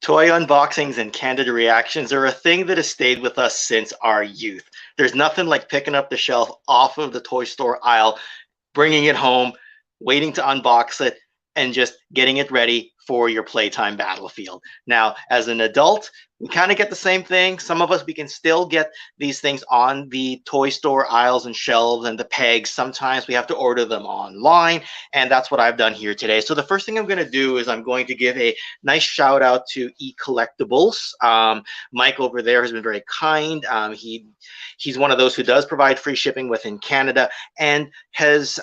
Toy unboxings and candid reactions are a thing that has stayed with us since our youth. There's nothing like picking up the shelf off of the toy store aisle, bringing it home, waiting to unbox it, and just getting it ready for your playtime battlefield. Now, as an adult, we kind of get the same thing. Some of us, we can still get these things on the toy store aisles and shelves and the pegs. Sometimes we have to order them online, and that's what I've done here today. So the first thing I'm going to do is I'm going to give a nice shout out to eCollectibles. Mike over there has been very kind. He's one of those who does provide free shipping within Canada, and has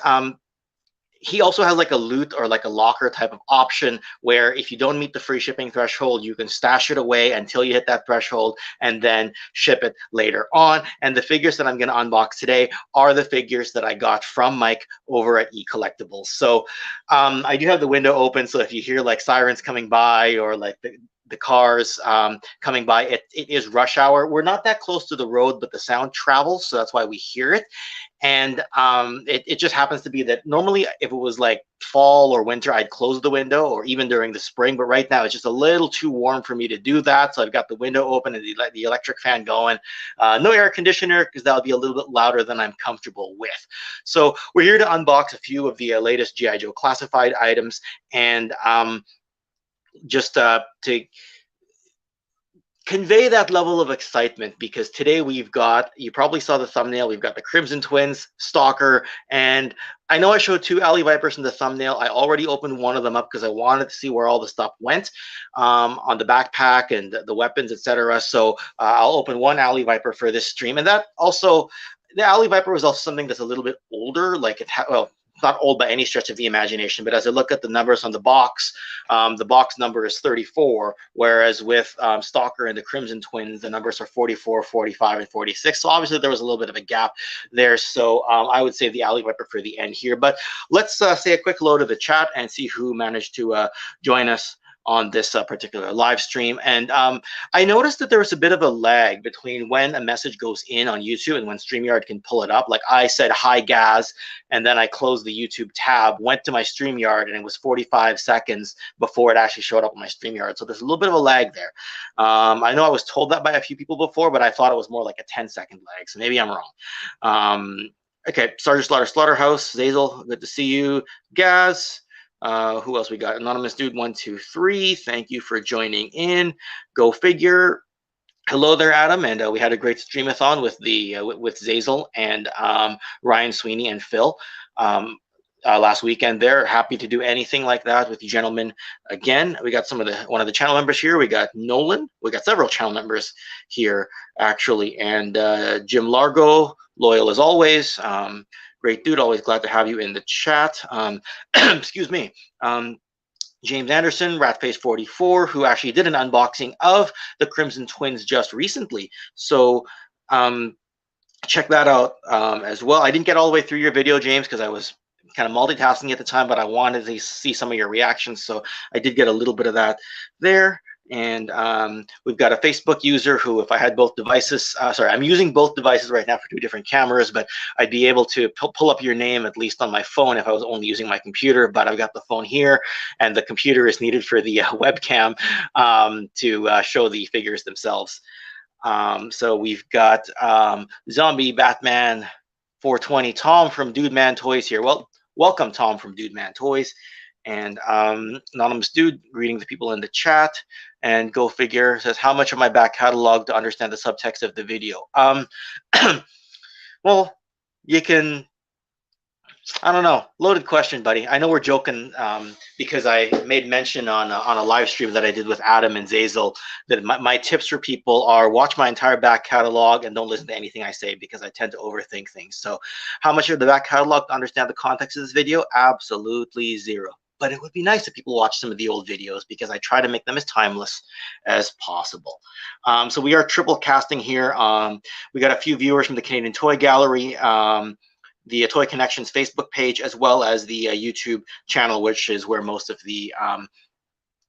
he also has like a loot or like a locker type of option where if you don't meet the free shipping threshold, you can stash it away until you hit that threshold and then ship it later on. And the figures that I'm going to unbox today are the figures that I got from Mike over at eCollectibles. So I do have the window open, so if you hear like sirens coming by or like the cars coming by, it is rush hour. We're not that close to the road, but the sound travels, so that's why we hear it. And it just happens to be that normally if it was like fall or winter, I'd close the window, or even during the spring. But right now it's just a little too warm for me to do that. So I've got the window open and the electric fan going. No air conditioner, because that would be a little bit louder than I'm comfortable with. So we're here to unbox a few of the latest G.I. Joe classified items. And just to convey that level of excitement, because today we've got, you probably saw the thumbnail, we've got the Crimson Twins, Stalker, and I know I showed two Alley Vipers in the thumbnail. I already opened one of them up because I wanted to see where all the stuff went on the backpack and the weapons, etc. So I'll open one Alley Viper for this stream. And that also, the Alley Viper was also something that's a little bit older, like it had, well, not old by any stretch of the imagination, but as I look at the numbers on the box number is 34, whereas with Stalker and the Crimson Twins, the numbers are 44, 45, and 46. So obviously there was a little bit of a gap there. So I would save the Alley Viper for the end here. But let's say a quick hello to the chat and see who managed to join us on this particular live stream. And I noticed that there was a bit of a lag between when a message goes in on YouTube and when StreamYard can pull it up. Like I said, hi Gazz, and then I closed the YouTube tab, went to my StreamYard, and it was 45 seconds before it actually showed up on my StreamYard. So there's a little bit of a lag there. I know I was told that by a few people before, but I thought it was more like a 10-second lag, so maybe I'm wrong. Okay, Sergeant Slaughterhouse, Zazel, good to see you. Gazz. Who else we got? Anonymous Dude 123. Thank you for joining in. Go figure. Hello there, Adam. And we had a great streamathon with with Zazel and Ryan, Sweeney, and Phil last weekend. They're happy to do anything like that with you gentlemen. Again, we got one of the channel members here. We got Nolan. We got several channel members here actually, and Jim Largo, loyal as always. Great dude, always glad to have you in the chat. Excuse me. James Anderson, Ratface44, who actually did an unboxing of the Crimson Twins just recently. So check that out as well. I didn't get all the way through your video, James, because I was kind of multitasking at the time, but I wanted to see some of your reactions. So I did get a little bit of that there. And we've got a Facebook user who, if I had both devices, sorry, I'm using both devices right now for two different cameras, but I'd be able to pull up your name at least on my phone if I was only using my computer. But I've got the phone here, and the computer is needed for the webcam to show the figures themselves. So we've got Zombie Batman 420, Tom from Dude Man Toys here. Well, welcome, Tom from Dude Man Toys. And Anonymous Dude greeting the people in the chat. And Go Figure says, how much of my back catalog to understand the subtext of the video? Well, you can, I don't know, loaded question, buddy. I know we're joking because I made mention on a live stream that I did with Adam and Zazel that my tips for people are watch my entire back catalog and don't listen to anything I say, because I tend to overthink things. So how much of the back catalog to understand the context of this video? Absolutely zero. But it would be nice if people watch some of the old videos, because I try to make them as timeless as possible. So we are triple casting here. We got a few viewers from the Canadian Toy Gallery, the Toy Kennections Facebook page, as well as the YouTube channel, which is where most of the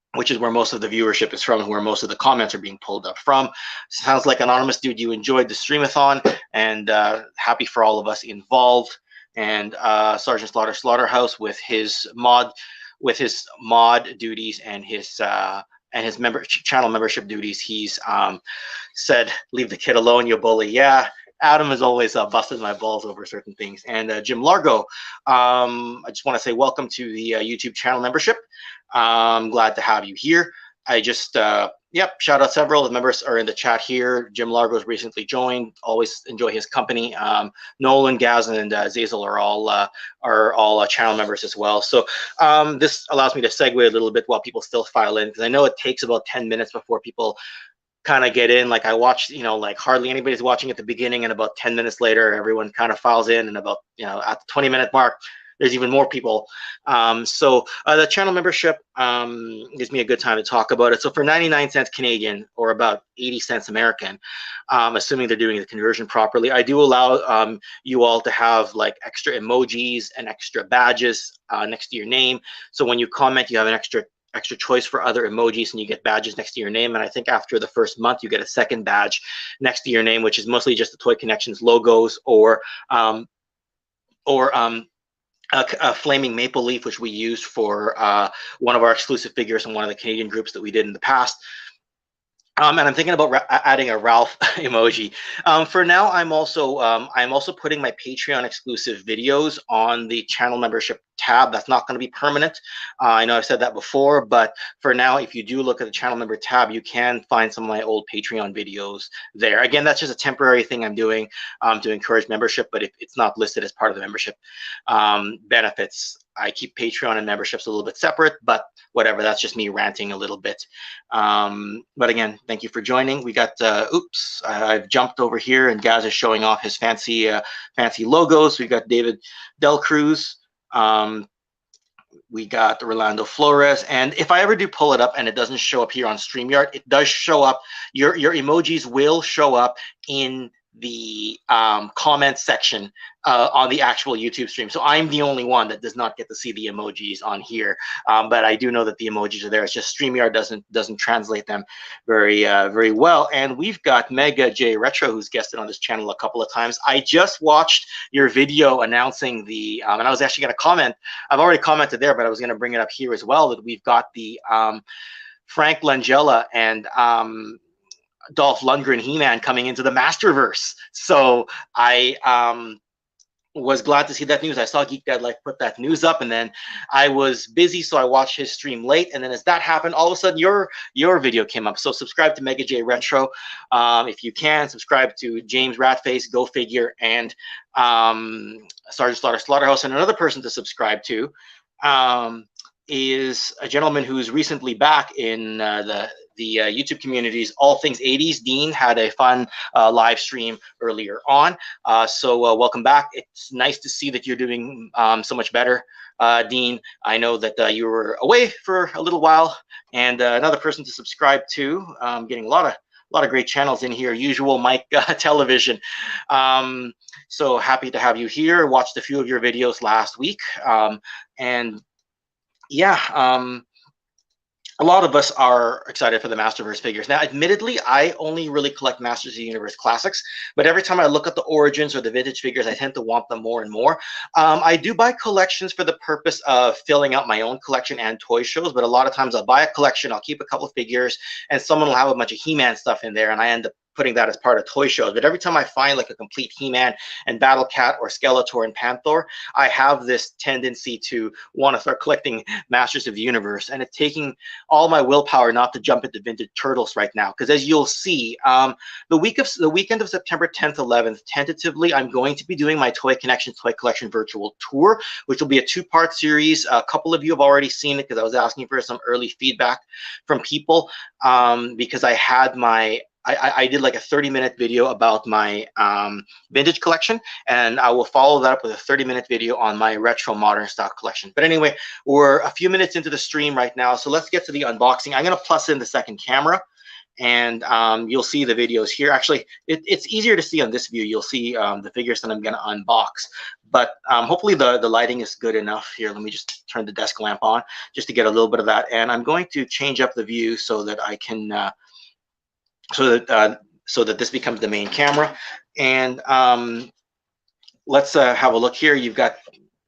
viewership is from, and where most of the comments are being pulled up from. Sounds like, Anonymous Dude, you enjoyed the streamathon, and happy for all of us involved. And Sergeant Slaughterhouse with his mod duties and his and his channel membership duties, he's said, "Leave the kid alone, you bully." Yeah, Adam has always busted my balls over certain things. And Jim Largo, I just want to say welcome to the YouTube channel membership. I'm glad to have you here. I just, yep, shout out several. The members are in the chat here. Jim Largo's recently joined. Always enjoy his company. Nolan, Gazz, and Zazel are all channel members as well. So this allows me to segue a little bit while people still file in, because I know it takes about 10 minutes before people kind of get in. Like I watched, you know, like hardly anybody's watching at the beginning, and about 10 minutes later, everyone kind of files in, and about, you know, at the 20-minute mark, there's even more people. So the channel membership gives me a good time to talk about it. So for 99 cents Canadian, or about 80 cents American, assuming they're doing the conversion properly, I do allow you all to have like extra emojis and extra badges next to your name. So when you comment, you have an extra choice for other emojis, and you get badges next to your name. And I think after the first month, you get a second badge next to your name, which is mostly just the Toy Kennections logos, or a flaming maple leaf, which we used for one of our exclusive figures in one of the Canadian groups that we did in the past. And I'm thinking about adding a Ralph emoji. For now, I'm also putting my Patreon exclusive videos on the channel membership tab. That's not going to be permanent. I know I've said that before, but for now, if you do look at the channel member tab, you can find some of my old Patreon videos there. Again, that's just a temporary thing I'm doing to encourage membership, but if it's not listed as part of the membership benefits, I keep Patreon and memberships a little bit separate, but whatever, that's just me ranting a little bit. But again, thank you for joining. We got, oops, I've jumped over here, and Gazz is showing off his fancy logos. We got David Del Cruz. We got Rolando Flores. And if I ever do pull it up and it doesn't show up here on StreamYard, it does show up. Your emojis will show up in the comment section on the actual YouTube stream. So I'm the only one that does not get to see the emojis on here, but I do know that the emojis are there. It's just StreamYard doesn't translate them very well. And we've got Mega J Retro, who's guested on this channel a couple of times. I just watched your video announcing the, and I was actually going to comment. I've already commented there, but I was going to bring it up here as well, that we've got the Frank Langella and Dolph Lundgren He-Man coming into the Masterverse. So I was glad to see that news. I saw Geek Dad Life put that news up, and then I was busy, so I watched his stream late. And then as that happened, all of a sudden your video came up. So subscribe to Mega J Retro if you can. Subscribe to James Ratface, Go Figure, and Sergeant Slaughterhouse. And another person to subscribe to is a gentleman who's recently back in the YouTube communities, All Things 80s. Dean had a fun live stream earlier on. So welcome back. It's nice to see that you're doing so much better, Dean. I know that you were away for a little while. And another person to subscribe to, getting a lot of great channels in here. Usual Mike Television. So happy to have you here. Watched a few of your videos last week. And yeah, a lot of us are excited for the Masterverse figures. Now, admittedly, I only really collect Masters of the Universe classics, but every time I look at the Origins or the vintage figures, I tend to want them more and more. I do buy collections for the purpose of filling out my own collection and toy shows, but a lot of times I'll buy a collection, I'll keep a couple of figures, and someone will have a bunch of He-Man stuff in there, and I end up putting that as part of toy shows. But every time I find like a complete He-Man and Battle Cat or Skeletor and Panther, I have this tendency to want to start collecting Masters of the Universe, and it's taking all my willpower not to jump into vintage Turtles right now, because as you'll see, the weekend of September 10th, 11th, tentatively, I'm going to be doing my Toy Kennections Toy Collection virtual tour, which will be a two-part series. A couple of you have already seen it because I was asking for some early feedback from people, because I had I did like a 30-minute video about my vintage collection, and I will follow that up with a 30-minute video on my retro modern stock collection. But anyway, we're a few minutes into the stream right now, so let's get to the unboxing. I'm going to plus in the second camera, and you'll see the videos here. Actually, it's easier to see on this view. You'll see the figures that I'm going to unbox. But hopefully the lighting is good enough. Here, let me just turn the desk lamp on just to get a little bit of that. And I'm going to change up the view so that I can... so that this becomes the main camera. And let's have a look here.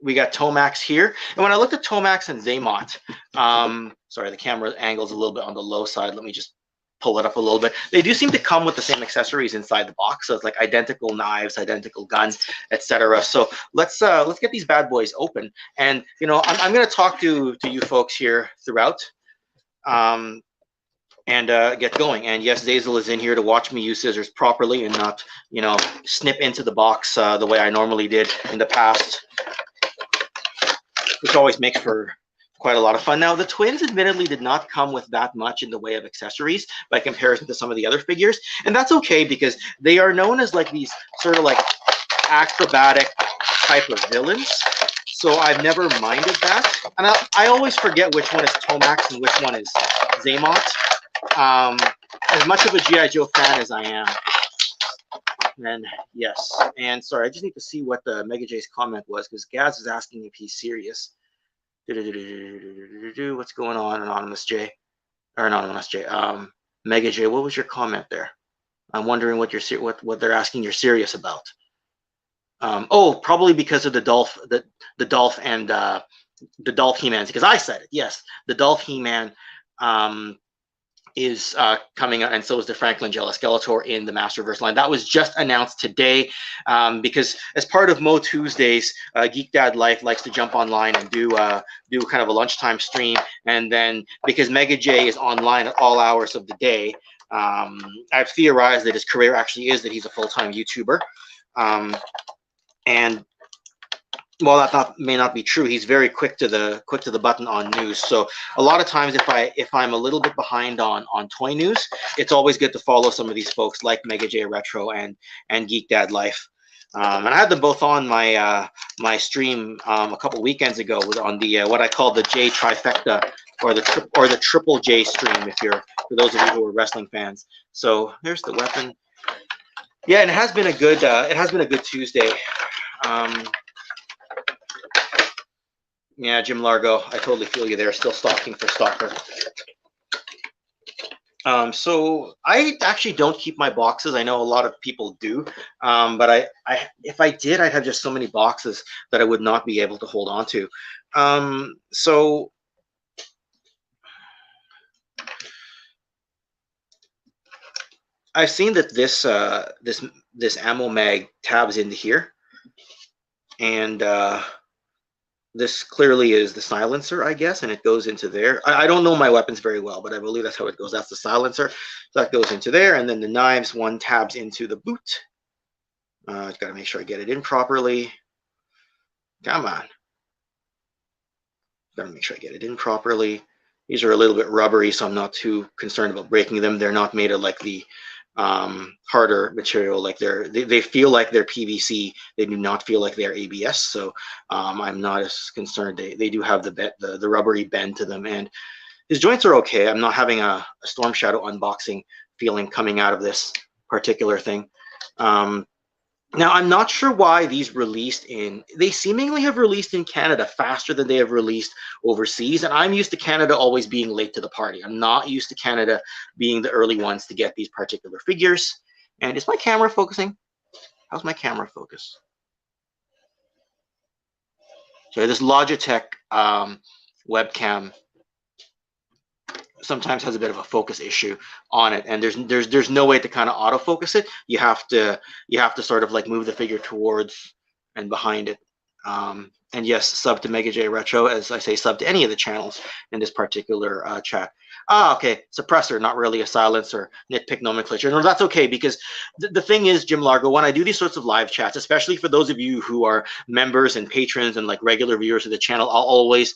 We got Tomax here. And when I looked at Tomax and Xamot, Sorry, the camera angle's a little bit on the low side. Let me just pull it up a little bit. They do seem to come with the same accessories inside the box, so it's like identical knives, identical guns, etc. So let's get these bad boys open. And you know, I'm going to talk to you folks here throughout, and get going. And yes, Zazel is in here to watch me use scissors properly and not, you know, snip into the box the way I normally did in the past, which always makes for quite a lot of fun. Now, the twins admittedly did not come with that much in the way of accessories by comparison to some of the other figures, and that's okay because they are known as like these sort of like acrobatic type of villains. So I've never minded that, and I always forget which one is Tomax and which one is Xamot. As much of a G.I. Joe fan as I am, then yes. And sorry, I just need to see what the Mega J's comment was because Gazz is asking if he's serious. What's going on, Anonymous J? Or Anonymous J. Mega J, what was your comment there? I'm wondering what you're what they're asking you're serious about. Oh, probably because of the Dolph, the Dolph and the Dolph He-Man, because I said it. Yes, the Dolph He-Man is coming out, and so is the Franklin Jella Skeletor in the Masterverse line. That was just announced today because as part of Mo Tuesdays, Geek Dad Life likes to jump online and do kind of a lunchtime stream, and then because Mega J is online at all hours of the day, I've theorized that his career actually is that he's a full-time YouTuber, and while that may not be true, he's very quick to the button on news. So a lot of times, if I'm a little bit behind on toy news, it's always good to follow some of these folks like Mega J Retro and Geek Dad Life. And I had them both on my my stream a couple weekends ago on the what I call the J trifecta or the triple J stream. For those of you who are wrestling fans. So there's the weapon. Yeah, and it has been a good Tuesday. Yeah, Jim Largo, I totally feel you there. Still stalking for Stalker. So I actually don't keep my boxes. I know a lot of people do, but if I did, I'd have just so many boxes that I would not be able to hold on to. So I've seen that this ammo mag tabs into here, and this clearly is the silencer, I guess, and it goes into there. I don't know my weapons very well, but I believe that's how it goes. That's the silencer. So that goes into there, and then the knives, one tabs into the boot. I've got to make sure I get it in properly. Come on. Got to make sure I get it in properly. These are a little bit rubbery, so I'm not too concerned about breaking them. They're not made of like the harder material, like they feel like they're PVC. They do not feel like they're ABS, so I'm not as concerned. They do have the rubbery bend to them, and his joints are okay. I'm not having a Storm Shadow unboxing feeling coming out of this particular thing. Now, I'm not sure why these they seemingly have released in Canada faster than they have released overseas, and I'm used to Canada always being late to the party. I'm not used to Canada being the early ones to get these particular figures. And is my camera focusing? How's my camera focus? So this Logitech webcam sometimes has a bit of a focus issue on it, and there's no way to kind of autofocus it. You have to sort of like move the figure towards and behind it. And yes, sub to Mega J Retro, as I say, sub to any of the channels in this particular chat. Okay, suppressor, not really a silencer, nitpick nomenclature. No, that's okay, because the thing is, Jim Largo, when I do these sorts of live chats, especially for those of you who are members and patrons and like regular viewers of the channel, I'll always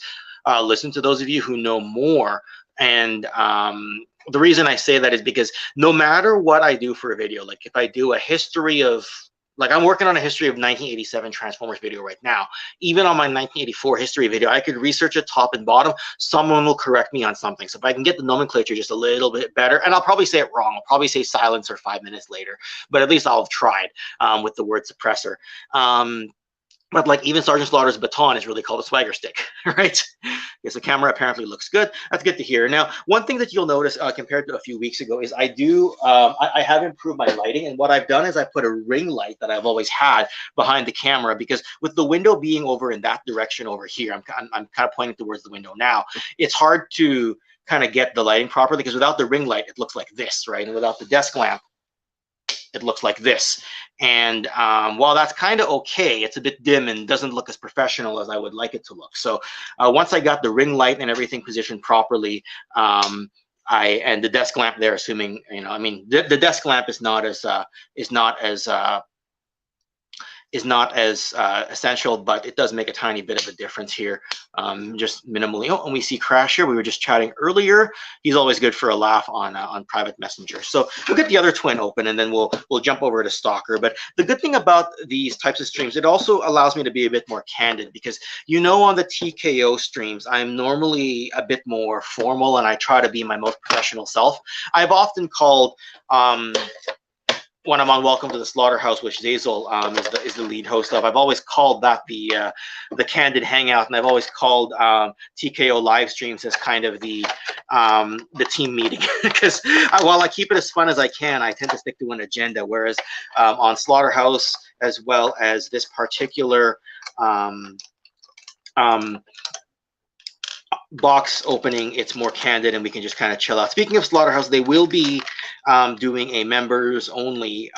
listen to those of you who know more. And the reason I say that is because no matter what I do for a video, like if I do a history of, like I'm working on a history of 1987 Transformers video right now, even on my 1984 history video, I could research it top and bottom. Someone will correct me on something. So if I can get the nomenclature just a little bit better, and I'll probably say it wrong. I'll probably say silencer 5 minutes later, but at least I'll have tried with the word suppressor. But like even Sergeant Slaughter's baton is really called a swagger stick, right? Yes, the camera apparently looks good. That's good to hear. Now, one thing that you'll notice compared to a few weeks ago is I have improved my lighting, and what I've done is I put a ring light that I've always had behind the camera, because with the window being over in that direction over here, I'm kind of pointing towards the window now. It's hard to kind of get the lighting properly, because without the ring light, it looks like this, right? And without the desk lamp, it looks like this. And while that's kind of okay, it's a bit dim and doesn't look as professional as I would like it to look. So once I got the ring light and everything positioned properly, and the desk lamp there, assuming, you know, I mean, the desk lamp is not as essential, but it does make a tiny bit of a difference here, just minimally. Oh, and we see Crash here. We were just chatting earlier. He's always good for a laugh on private messenger. So we'll get the other twin open, and then we'll jump over to Stalker. But the good thing about these types of streams, it also allows me to be a bit more candid, because, you know, on the TKO streams, I'm normally a bit more formal, and I try to be my most professional self. I've often called when I'm on Welcome to the Slaughterhouse, which Zazel is the lead host of, I've always called that the candid hangout, and I've always called TKO live streams as kind of the team meeting, because while I keep it as fun as I can, I tend to stick to an agenda. Whereas on Slaughterhouse, as well as this particular box opening, it's more candid and we can just kind of chill out. Speaking of Slaughterhouse, they will be doing a members only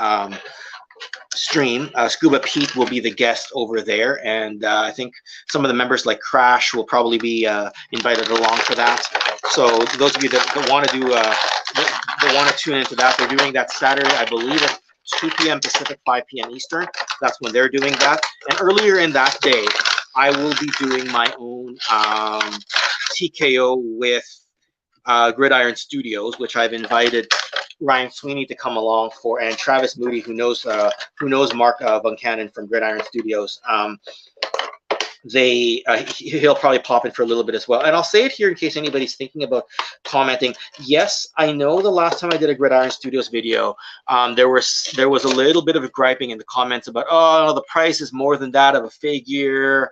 stream. Scuba Pete will be the guest over there, and I think some of the members like Crash will probably be invited along for that. So those of you that want to do that want to tune into that, they're doing that Saturday, I believe, at 2 p.m. Pacific, 5 p.m. Eastern. That's when they're doing that. And earlier in that day, I will be doing my own TKO with Gridiron Studios, which I've invited Ryan Sweeney to come along for, and Travis Moody, who knows Mark Buncannon from Gridiron Studios. He'll probably pop in for a little bit as well. And I'll say it here in case anybody's thinking about commenting. Yes, I know the last time I did a Gridiron Studios video, there was a little bit of a griping in the comments about, oh, the price is more than that of a figure.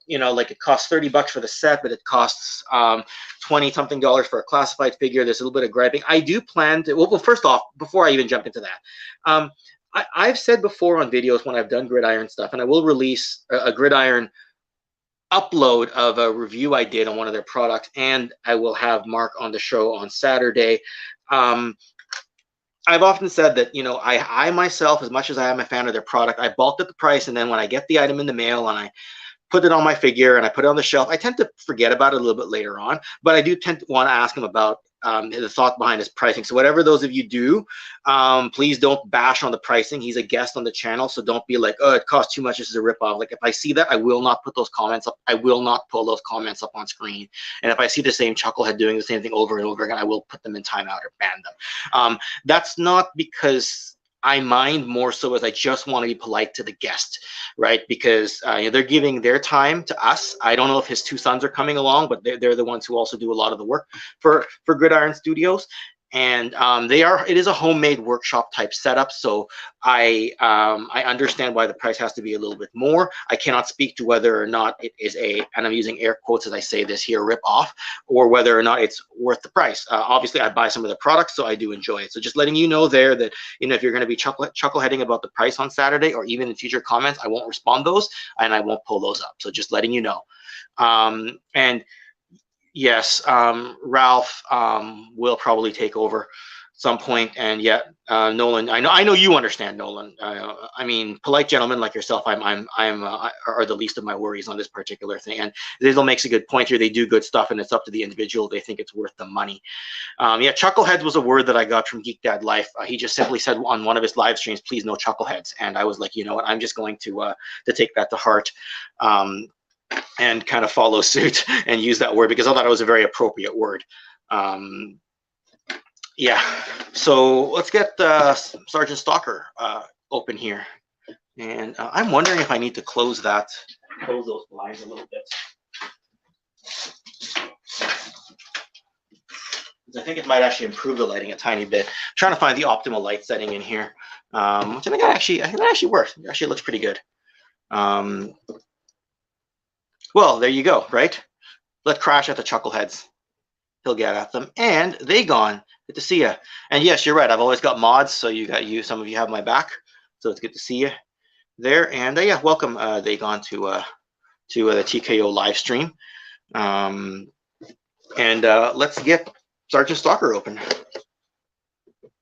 You know, like it costs $30 for the set, but it costs $20-something for a classified figure. There's a little bit of griping. I do plan to, well, first off, before I even jump into that, I've said before on videos when I've done Gridiron stuff, and I will release a Gridiron upload of a review I did on one of their products, and I will have Mark on the show on Saturday. I've often said that, you know, I myself, as much as I am a fan of their product, I balked at the price, and then when I get the item in the mail and I put it on my figure and I put it on the shelf, I tend to forget about it a little bit later on, but I do tend to want to ask him about the thought behind his pricing. So whatever those of you do, please don't bash on the pricing. He's a guest on the channel, so don't be like, oh, it costs too much, this is a ripoff. Like, if I see that, I will not put those comments up. I will not pull those comments up on screen. And if I see the same chucklehead doing the same thing over and over again, I will put them in timeout or ban them. That's not because I mind, more so as I just want to be polite to the guest, right? Because you know, they're giving their time to us. I don't know if his two sons are coming along, but they're the ones who also do a lot of the work for Gridiron Studios. And it is a homemade workshop type setup, so I understand why the price has to be a little bit more. I cannot speak to whether or not it is and I'm using air quotes as I say this here, rip off, or whether or not it's worth the price. Obviously, I buy some of the products, so I do enjoy it. So just letting you know there that, you know, if you're going to be chuckleheading about the price on Saturday, or even in future comments, I won't respond those and I won't pull those up. So just letting you know. And yes, Ralph will probably take over some point, and yet Nolan, I know you understand, Nolan. I mean, polite gentlemen like yourself, are the least of my worries on this particular thing. And Zizzle makes a good point here. They do good stuff, and it's up to the individual. They think it's worth the money. Yeah, chuckleheads was a word that I got from Geek Dad Life. He just simply said on one of his live streams, "Please no chuckleheads," and I was like, you know what, I'm just going to take that to heart. And kind of follow suit and use that word, because I thought it was a very appropriate word. Yeah, so let's get Sergeant Stalker open here. And I'm wondering if I need to close those blinds a little bit. I think it might actually improve the lighting a tiny bit. I'm trying to find the optimal light setting in here, which I think it actually works. It actually looks pretty good. Well, there you go, right? let Crash at the Chuckleheads. He'll get at them. And They Gone. Good to see you. And yes, you're right. I've always got mods, so some of you have my back. So it's good to see you there. And yeah, welcome They Gone to the TKO live stream. Let's get Sergeant Stalker open. I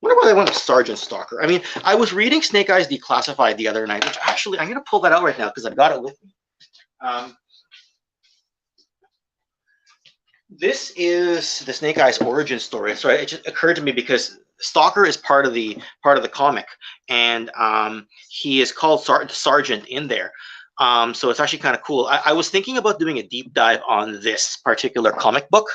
wonder why they went with Sergeant Stalker. I mean, I was reading Snake Eyes Declassified the other night, which actually I'm going to pull that out right now because I've got it with me. This is the Snake Eyes origin story. So it just occurred to me because Stalker is part of the comic, and he is called Sergeant in there. So it's actually kind of cool. I was thinking about doing a deep dive on this particular comic book.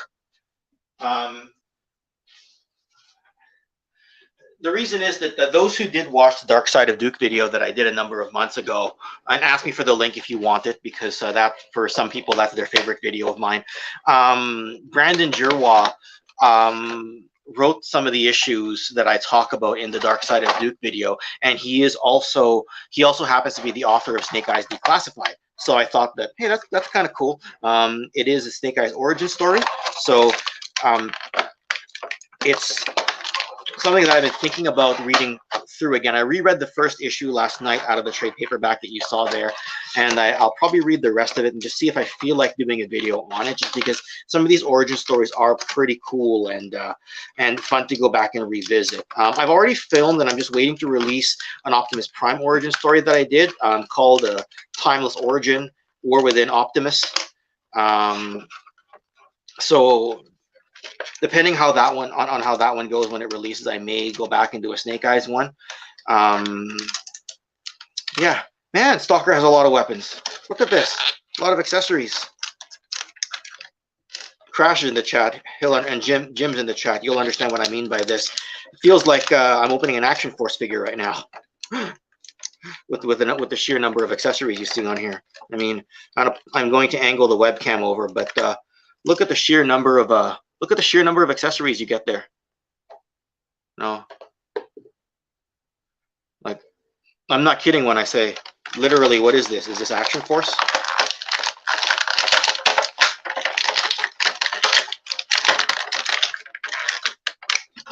The reason is that those who did watch the Dark Side of Duke video that I did a number of months ago, and ask me for the link if you want it, because that, for some people, that's their favorite video of mine. Brandon Jerwa wrote some of the issues that I talk about in the Dark Side of Duke video, and he also happens to be the author of Snake Eyes Declassified. So I thought that, hey, that's kind of cool. It is a Snake Eyes origin story, so it's something that I've been thinking about reading through again. I reread the first issue last night out of the trade paperback that you saw there, and I'll probably read the rest of it and just see if I feel like doing a video on it, just because some of these origin stories are pretty cool and fun to go back and revisit. I've already filmed, and I'm just waiting to release an Optimus Prime origin story that I did called Timeless Origin, War Within Optimus. So depending how that one on how that one goes when it releases, I may go back and do a Snake Eyes one. Yeah, man, Stalker has a lot of weapons. Look at this, a lot of accessories. Crash is in the chat, and Jim's in the chat. You'll understand what I mean by this. It feels like I'm opening an Action Force figure right now, with the sheer number of accessories you see on here. I mean, I'm going to angle the webcam over, but look at the sheer number of accessories you get there. No, like, I'm not kidding when I say, literally, what is this? Is this Action Force?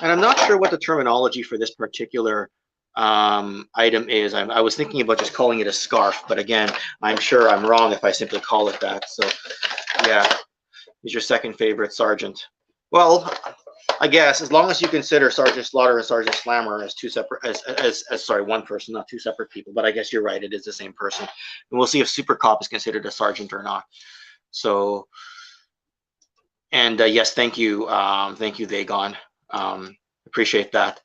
And I'm not sure what the terminology for this particular item is. I was thinking about just calling it a scarf, but again, I'm sure I'm wrong if I simply call it that. So, yeah, is your second favorite Sergeant? Well, I guess as long as you consider Sergeant Slaughter and Sergeant Slammer as one person, not two separate people. But I guess you're right; it is the same person. And we'll see if Super Cop is considered a sergeant or not. So, and yes, thank you, They Gone. Appreciate that.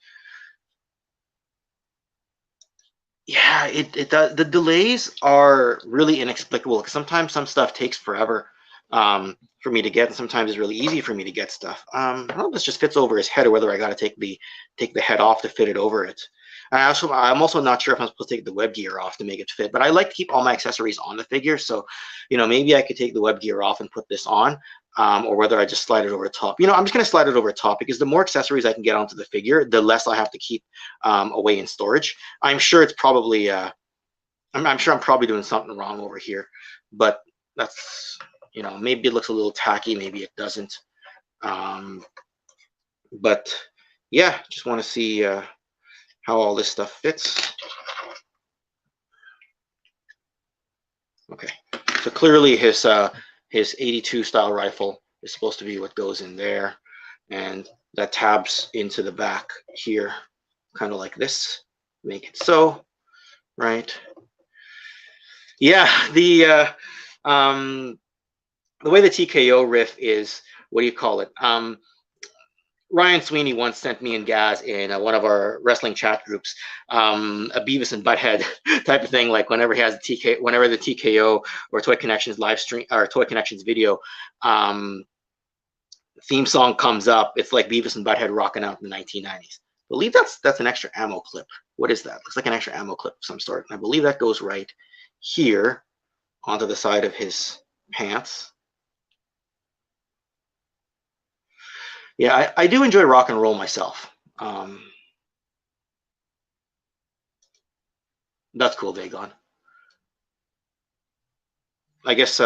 Yeah, it does. The delays are really inexplicable. Sometimes some stuff takes forever for me to get, and sometimes it's really easy for me to get stuff. I don't know if this just fits over his head or whether I got to take the head off to fit it over it. I'm also not sure if I'm supposed to take the web gear off to make it fit, but I like to keep all my accessories on the figure. So, maybe I could take the web gear off and put this on, or whether I just slide it over the top. I'm just going to slide it over the top because the more accessories I can get onto the figure, the less I have to keep away in storage. I'm sure it's probably, I'm sure I'm probably doing something wrong over here, but that's, maybe it looks a little tacky, maybe it doesn't. But yeah, just want to see how all this stuff fits. Okay, so clearly his 82 style rifle is supposed to be what goes in there, and that tabs into the back here, kind of like this. Make it so, right? Yeah, the way the TKO riff is, what do you call it? Ryan Sweeney once sent me and Gazz in one of our wrestling chat groups a Beavis and Butthead type of thing. Like whenever he has whenever the TKO or Toy Kennections live stream or Toy Kennections video theme song comes up, it's like Beavis and Butthead rocking out in the 1990s. I believe that's an extra ammo clip. What is that? Looks like an extra ammo clip of some sort. And I believe that goes right here onto the side of his pants. Yeah, I do enjoy rock and roll myself. That's cool, Dagon. I guess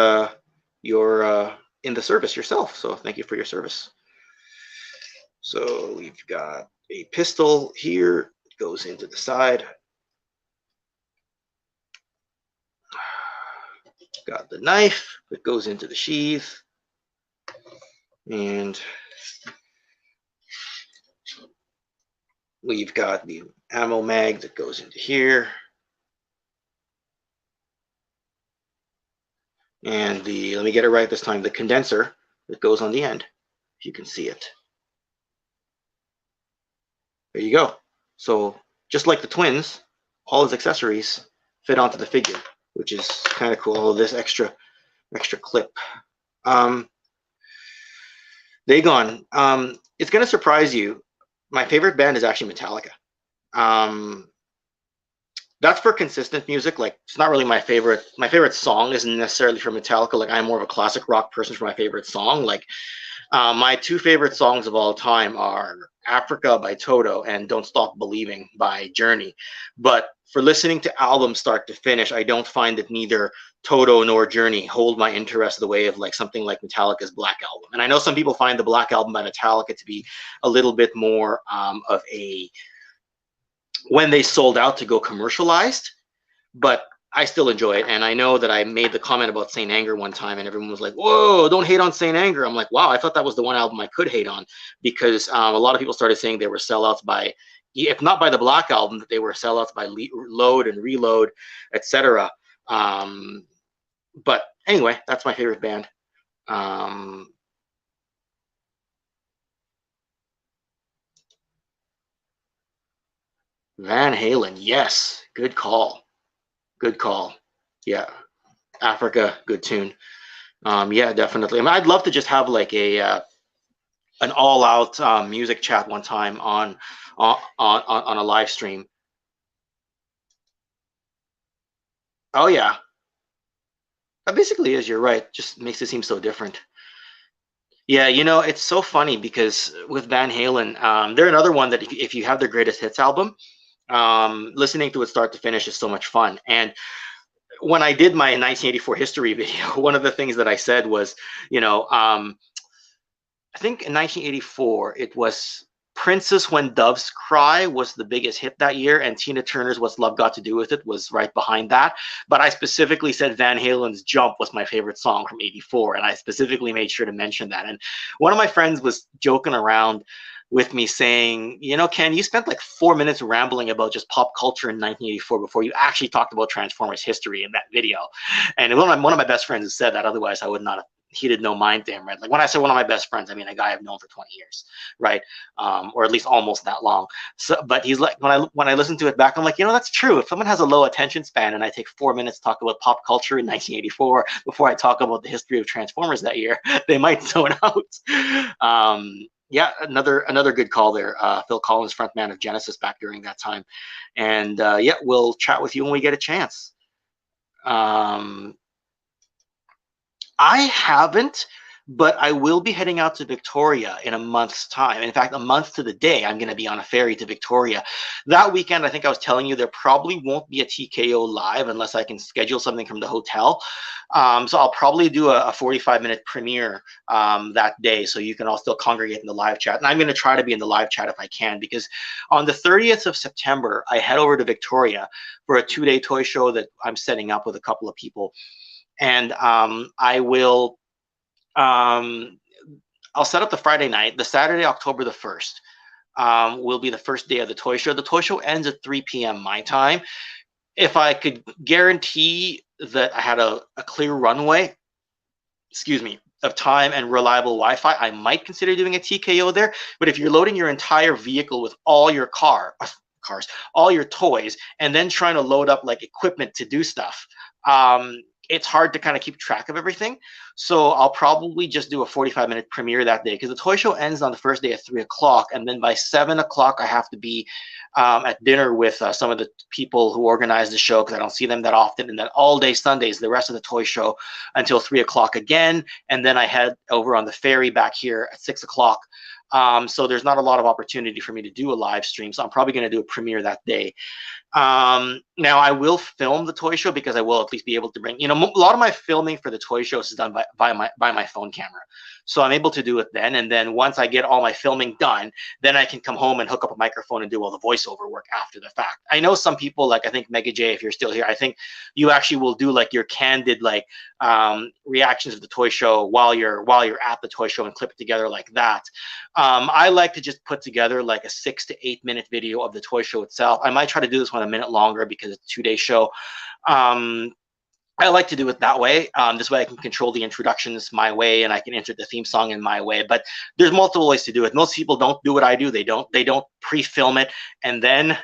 your in the service yourself. So thank you for your service. So we've got a pistol here. It goes into the side. Got the knife that goes into the sheath. And we've got the ammo mag that goes into here. And the, let me get it right this time, the condenser that goes on the end, if you can see it. There you go. So just like the twins, all his accessories fit onto the figure, which is kind of cool. All this extra clip. Dagon, it's going to surprise you. My favorite band is actually Metallica. That's for consistent music. Like, it's not really my favorite. My favorite song isn't necessarily from Metallica. Like, I'm more of a classic rock person for my favorite song. Like, my two favorite songs of all time are Africa by Toto and Don't Stop Believing by Journey. But for listening to albums start to finish, I don't find that neither Toto nor Journey hold my interest the way of like something like Metallica's Black Album. And I know some people find the Black Album by Metallica to be a little bit more of a, when they sold out to go commercialized, but I still enjoy it. And I know that I made the comment about Saint Anger one time and everyone was like, whoa, don't hate on Saint Anger. I'm like, wow, I thought that was the one album I could hate on, because a lot of people started saying they were sellouts by, if not by the Black Album, that they were sellouts by Load and Reload, etc. But anyway, that's my favorite band. Van Halen, yes, good call. Good call. Yeah, Africa, good tune. Yeah, definitely. I mean, I'd love to just have like a an all-out music chat one time on a live stream. Oh yeah, that basically is. You're right. Just makes it seem so different. Yeah, you know, it's so funny because with Van Halen, they're another one that if you have their greatest hits album, listening to it start to finish is so much fun. And when I did my 1984 history video, one of the things that I said was, you know, I think in 1984 it was Princess When Doves Cry was the biggest hit that year, and Tina Turner's What's Love Got to Do with It was right behind that. But I specifically said Van Halen's Jump was my favorite song from '84, and I specifically made sure to mention that. And one of my friends was joking around with me saying, you know, Ken, you spent like 4 minutes rambling about just pop culture in 1984 before you actually talked about Transformers history in that video. And one of my best friends has said that, otherwise I would not have heated no mind to him, right? Like when I say one of my best friends, I mean a guy I've known for 20 years, right? Or at least almost that long. So, but he's like, when I listen to it back, I'm like, you know, that's true. If someone has a low attention span and I take 4 minutes to talk about pop culture in 1984 before I talk about the history of Transformers that year, they might zone out. Yeah, another good call there. Phil Collins, frontman of Genesis back during that time. And yeah, we'll chat with you when we get a chance. I haven't, but I will be heading out to Victoria in a month's time. In fact, a month to the day, I'm going to be on a ferry to Victoria. That weekend, I think I was telling you, there probably won't be a TKO live unless I can schedule something from the hotel. So I'll probably do a 45-minute premiere that day, so you can all still congregate in the live chat. And I'm going to try to be in the live chat if I can, because on the 30th of September, I head over to Victoria for a 2-day toy show that I'm setting up with a couple of people. And I will, I'll set up the Friday night. The Saturday, October the 1st, will be the first day of the toy show. The toy show ends at 3 p.m. my time. If I could guarantee that I had a clear runway, excuse me, of time and reliable Wi-Fi, I might consider doing a TKO there. But if you're loading your entire vehicle with all your cars, all your toys, and then trying to load up like equipment to do stuff, it's hard to kind of keep track of everything. So I'll probably just do a 45-minute premiere that day, because the toy show ends on the first day at 3 o'clock. And then by 7 o'clock, I have to be at dinner with some of the people who organize the show, because I don't see them that often. And then all day Sundays, the rest of the toy show until 3 o'clock again. And then I head over on the ferry back here at 6 o'clock. So there's not a lot of opportunity for me to do a live stream. So I'm probably going to do a premiere that day. Now I will film the toy show because I will at least be able to bring, a lot of my filming for the toy shows is done by my phone camera. So I'm able to do it then. And then once I get all my filming done, then I can come home and hook up a microphone and do all the voiceover work after the fact. I know some people, like I think Mega J, if you're still here, I think you actually will do like your candid reactions of the toy show while you're at the toy show and clip it together like that. I like to just put together like a 6 to 8 minute video of the toy show itself. I might try to do this one a minute longer because it's a 2-day show. I like to do it that way. This way I can control the introductions my way and I can insert the theme song in my way. But there's multiple ways to do it. Most people don't do what I do. They don't pre-film it and then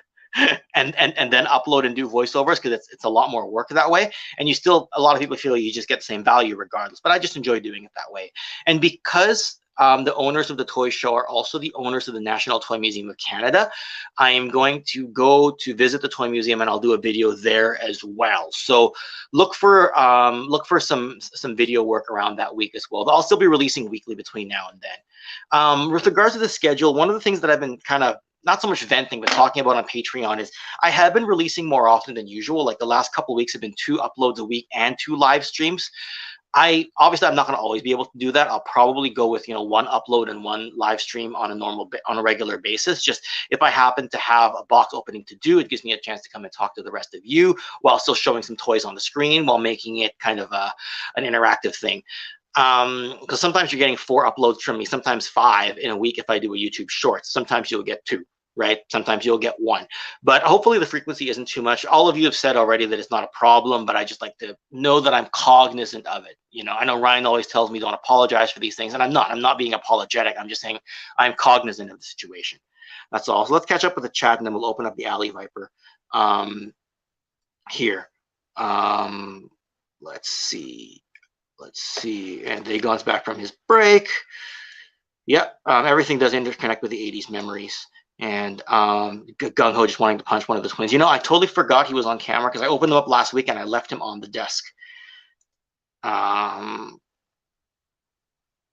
and then upload and do voiceovers because it's a lot more work that way. And a lot of people feel you just get the same value regardless. But I just enjoy doing it that way. And because the owners of the toy show are also the owners of the National Toy Museum of Canada, I am going to go to visit the toy museum and I'll do a video there as well. So look for some video work around that week as well. I'll still be releasing weekly between now and then. With regards to the schedule, one of the things that I've been kind of not so much venting, but talking about on Patreon is I have been releasing more often than usual. Like the last couple of weeks have been 2 uploads a week and 2 live streams. Obviously I'm not going to always be able to do that. I'll probably go with 1 upload and 1 live stream on a regular basis. Just if I happen to have a box opening to do, it gives me a chance to come and talk to the rest of you while still showing some toys on the screen while making it kind of an interactive thing. Because sometimes you're getting 4 uploads from me, sometimes 5 in a week if I do a YouTube Shorts. Sometimes you'll get 2. Right? Sometimes you'll get 1, but hopefully the frequency isn't too much. All of you have said already that it's not a problem, but I just like to know that I'm cognizant of it. I know Ryan always tells me don't apologize for these things, and I'm not being apologetic. I'm just saying I'm cognizant of the situation. That's all. So let's catch up with the chat, and then we'll open up the Alley Viper here. Let's see. And Dagon's back from his break. Yep. Everything does interconnect with the 80s memories. And Gung Ho just wanting to punch one of the twins. I totally forgot he was on camera because I opened them up last week and I left him on the desk.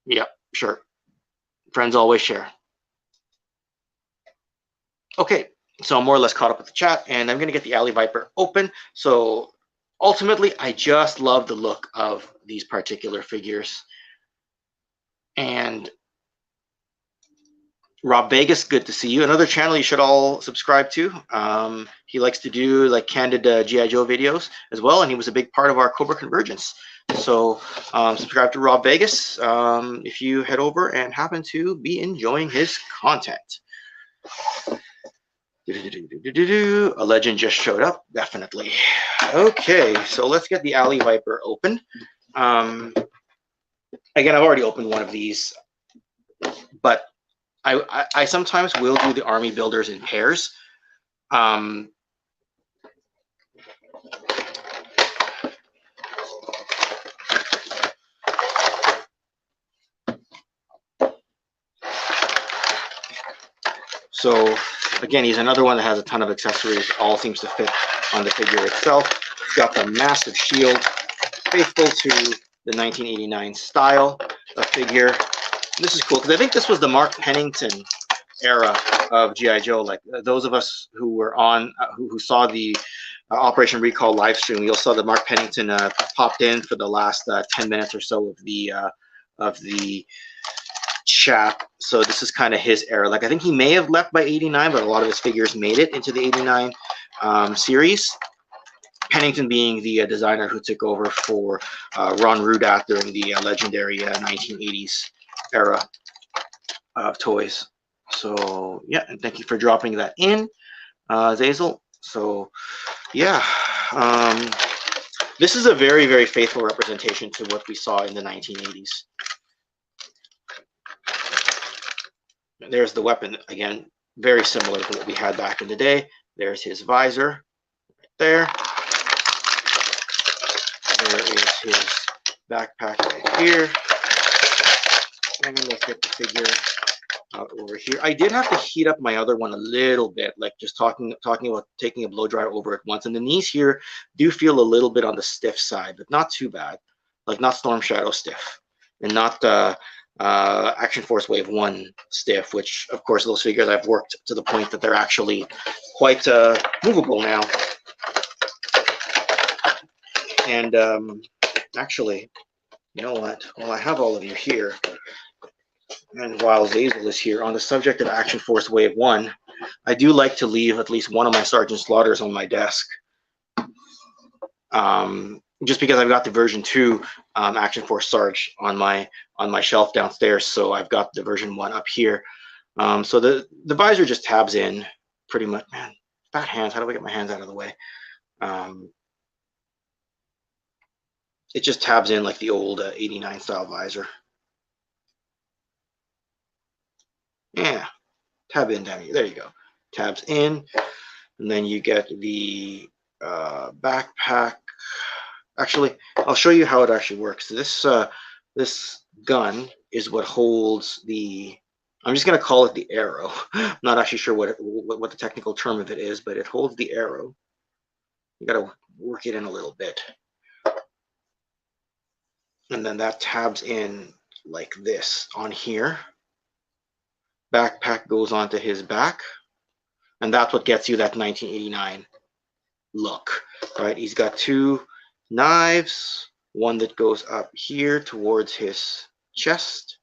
Yep, sure. Friends always share. Okay, so I'm more or less caught up with the chat, and I'm going to get the Alley Viper open. So ultimately, I just love the look of these particular figures. And Rob Vegas, good to see you. Another channel you should all subscribe to. He likes to do like candid G.I. Joe videos as well, and he was a big part of our Cobra Convergence. So subscribe to Rob Vegas if you head over and happen to be enjoying his content. A legend just showed up, definitely. Okay, so let's get the Alley Viper open. Again, I've already opened one of these, but I sometimes will do the army builders in pairs. So again, he's another one that has a ton of accessories, all seems to fit on the figure itself. It's got the massive shield, faithful to the 1989 style of figure. This is cool because I think this was the Mark Pennington era of G.I. Joe. Like those of us who were on, who saw the Operation Recall live stream, you'll saw that Mark Pennington popped in for the last 10 minutes or so of the chat. So this is kind of his era. Like I think he may have left by 89, but a lot of his figures made it into the 89 series. Pennington being the designer who took over for Ron Rudat during the legendary 1980s era of toys. So yeah, and thank you for dropping that in, Zazel. So yeah, this is a very, very faithful representation to what we saw in the 1980s. There's the weapon again, very similar to what we had back in the day. There's his visor right there. There is his backpack right here. And let's get the figure out over here. I did have to heat up my other one a little bit, like just talking about taking a blow dryer over it once. And the knees here do feel a little bit on the stiff side, but not too bad. Like not Storm Shadow stiff, and not Action Force Wave 1 stiff, which of course those figures I've worked to the point that they're actually quite movable now. And actually, you know what? Well, I have all of you here. And while Zazel is here, on the subject of Action Force Wave 1, I do like to leave at least one of my Sergeant Slaughters on my desk. Just because I've got the version 2 Action Force Sarge on my shelf downstairs, so I've got the version 1 up here. So the visor just tabs in pretty much. Man, bad hands. How do I get my hands out of the way? It just tabs in like the old 89 style visor. Yeah, tab in down here. There you go. Tabs in, and then you get the backpack. Actually, I'll show you how it actually works. This gun is what holds the. I'm just gonna call it the arrow. I'm not actually sure what the technical term of it is, but it holds the arrow. You gotta work it in a little bit, and then that tabs in like this on here. Backpack goes onto his back, and that's what gets you that 1989 look, right? He's got 2 knives, one that goes up here towards his chest,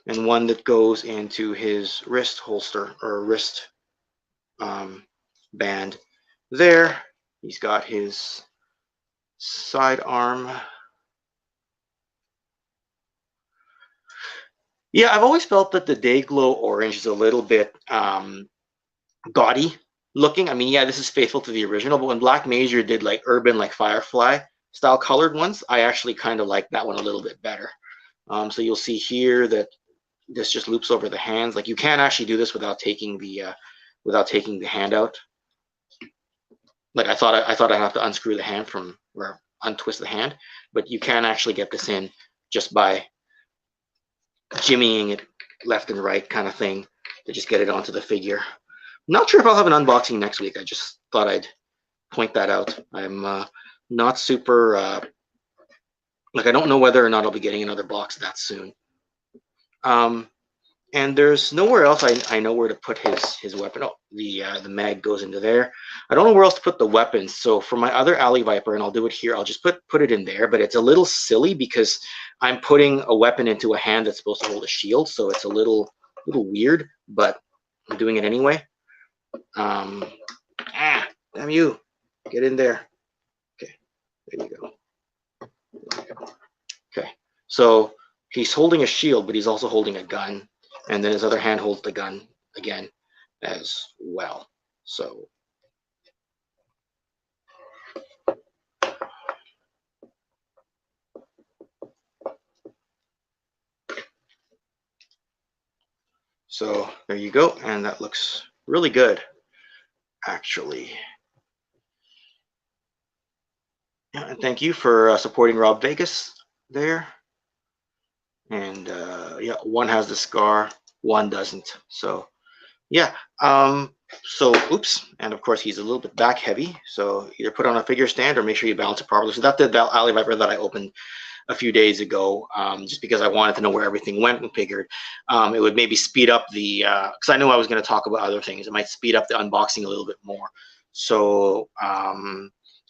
and one that goes into his wrist holster or wrist band there. He's got his sidearm. Yeah, I've always felt that the Dayglow orange is a little bit gaudy looking. I mean, yeah, this is faithful to the original, but when Black Major did like urban, like Firefly style colored ones, I actually kind of like that one a little bit better. So you'll see here that this just loops over the hands. Like you can't actually do this without taking the hand out. Like I thought I'd have to unscrew the hand from or untwist the hand, but you can actually get this in just by jimmying it left and right kind of thing to just get it onto the figure. I'm not sure if I'll have an unboxing next week. I just thought I'd point that out. I'm not super like I don't know whether or not I'll be getting another box that soon. And there's nowhere else I know where to put his weapon. Oh, the mag goes into there. I don't know where else to put the weapons. So for my other Alley Viper, and I'll do it here, I'll just put it in there. But it's a little silly because I'm putting a weapon into a hand that's supposed to hold a shield. So it's a little weird, but I'm doing it anyway. Damn you. Get in there. Okay, there you go. Okay, so he's holding a shield, but he's also holding a gun. And then his other hand holds the gun again as well. So there you go, and that looks really good, actually. Yeah, and thank you for supporting Rob Vegas there. And yeah, one has the scar, one doesn't. So yeah, so oops, and of course he's a little bit back heavy, so either put on a figure stand or make sure you balance it properly. So that's the Alley Viper that I opened a few days ago, just because I wanted to know where everything went and figured it would maybe speed up the, because I knew I was going to talk about other things. It might speed up the unboxing a little bit more. So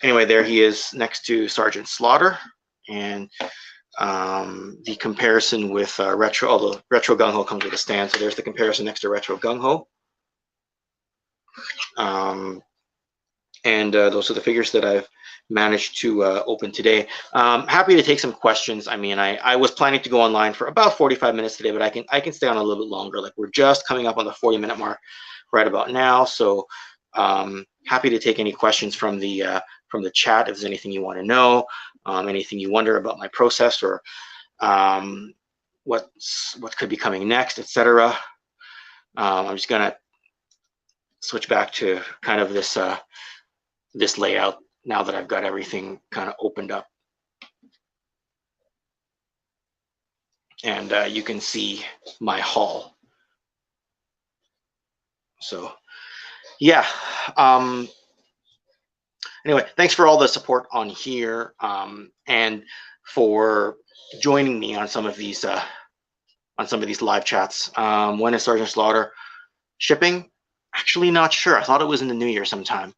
anyway, there he is next to Sergeant Slaughter, and the comparison with Retro, although Retro Gung Ho comes with a stand, so there's the comparison next to Retro Gung Ho. And those are the figures that I've managed to open today. Happy to take some questions. I mean, I was planning to go online for about 45 minutes today, but I can stay on a little bit longer. Like we're just coming up on the 40-minute mark right about now, so happy to take any questions from the chat if there's anything you want to know, anything you wonder about my process, or what could be coming next, etc. I'm just gonna switch back to kind of this this layout now that I've got everything kind of opened up, and you can see my haul. So yeah, anyway, thanks for all the support on here, and for joining me on some of these live chats. When is Sergeant Slaughter shipping? Actually, not sure. I thought it was in the new year sometime.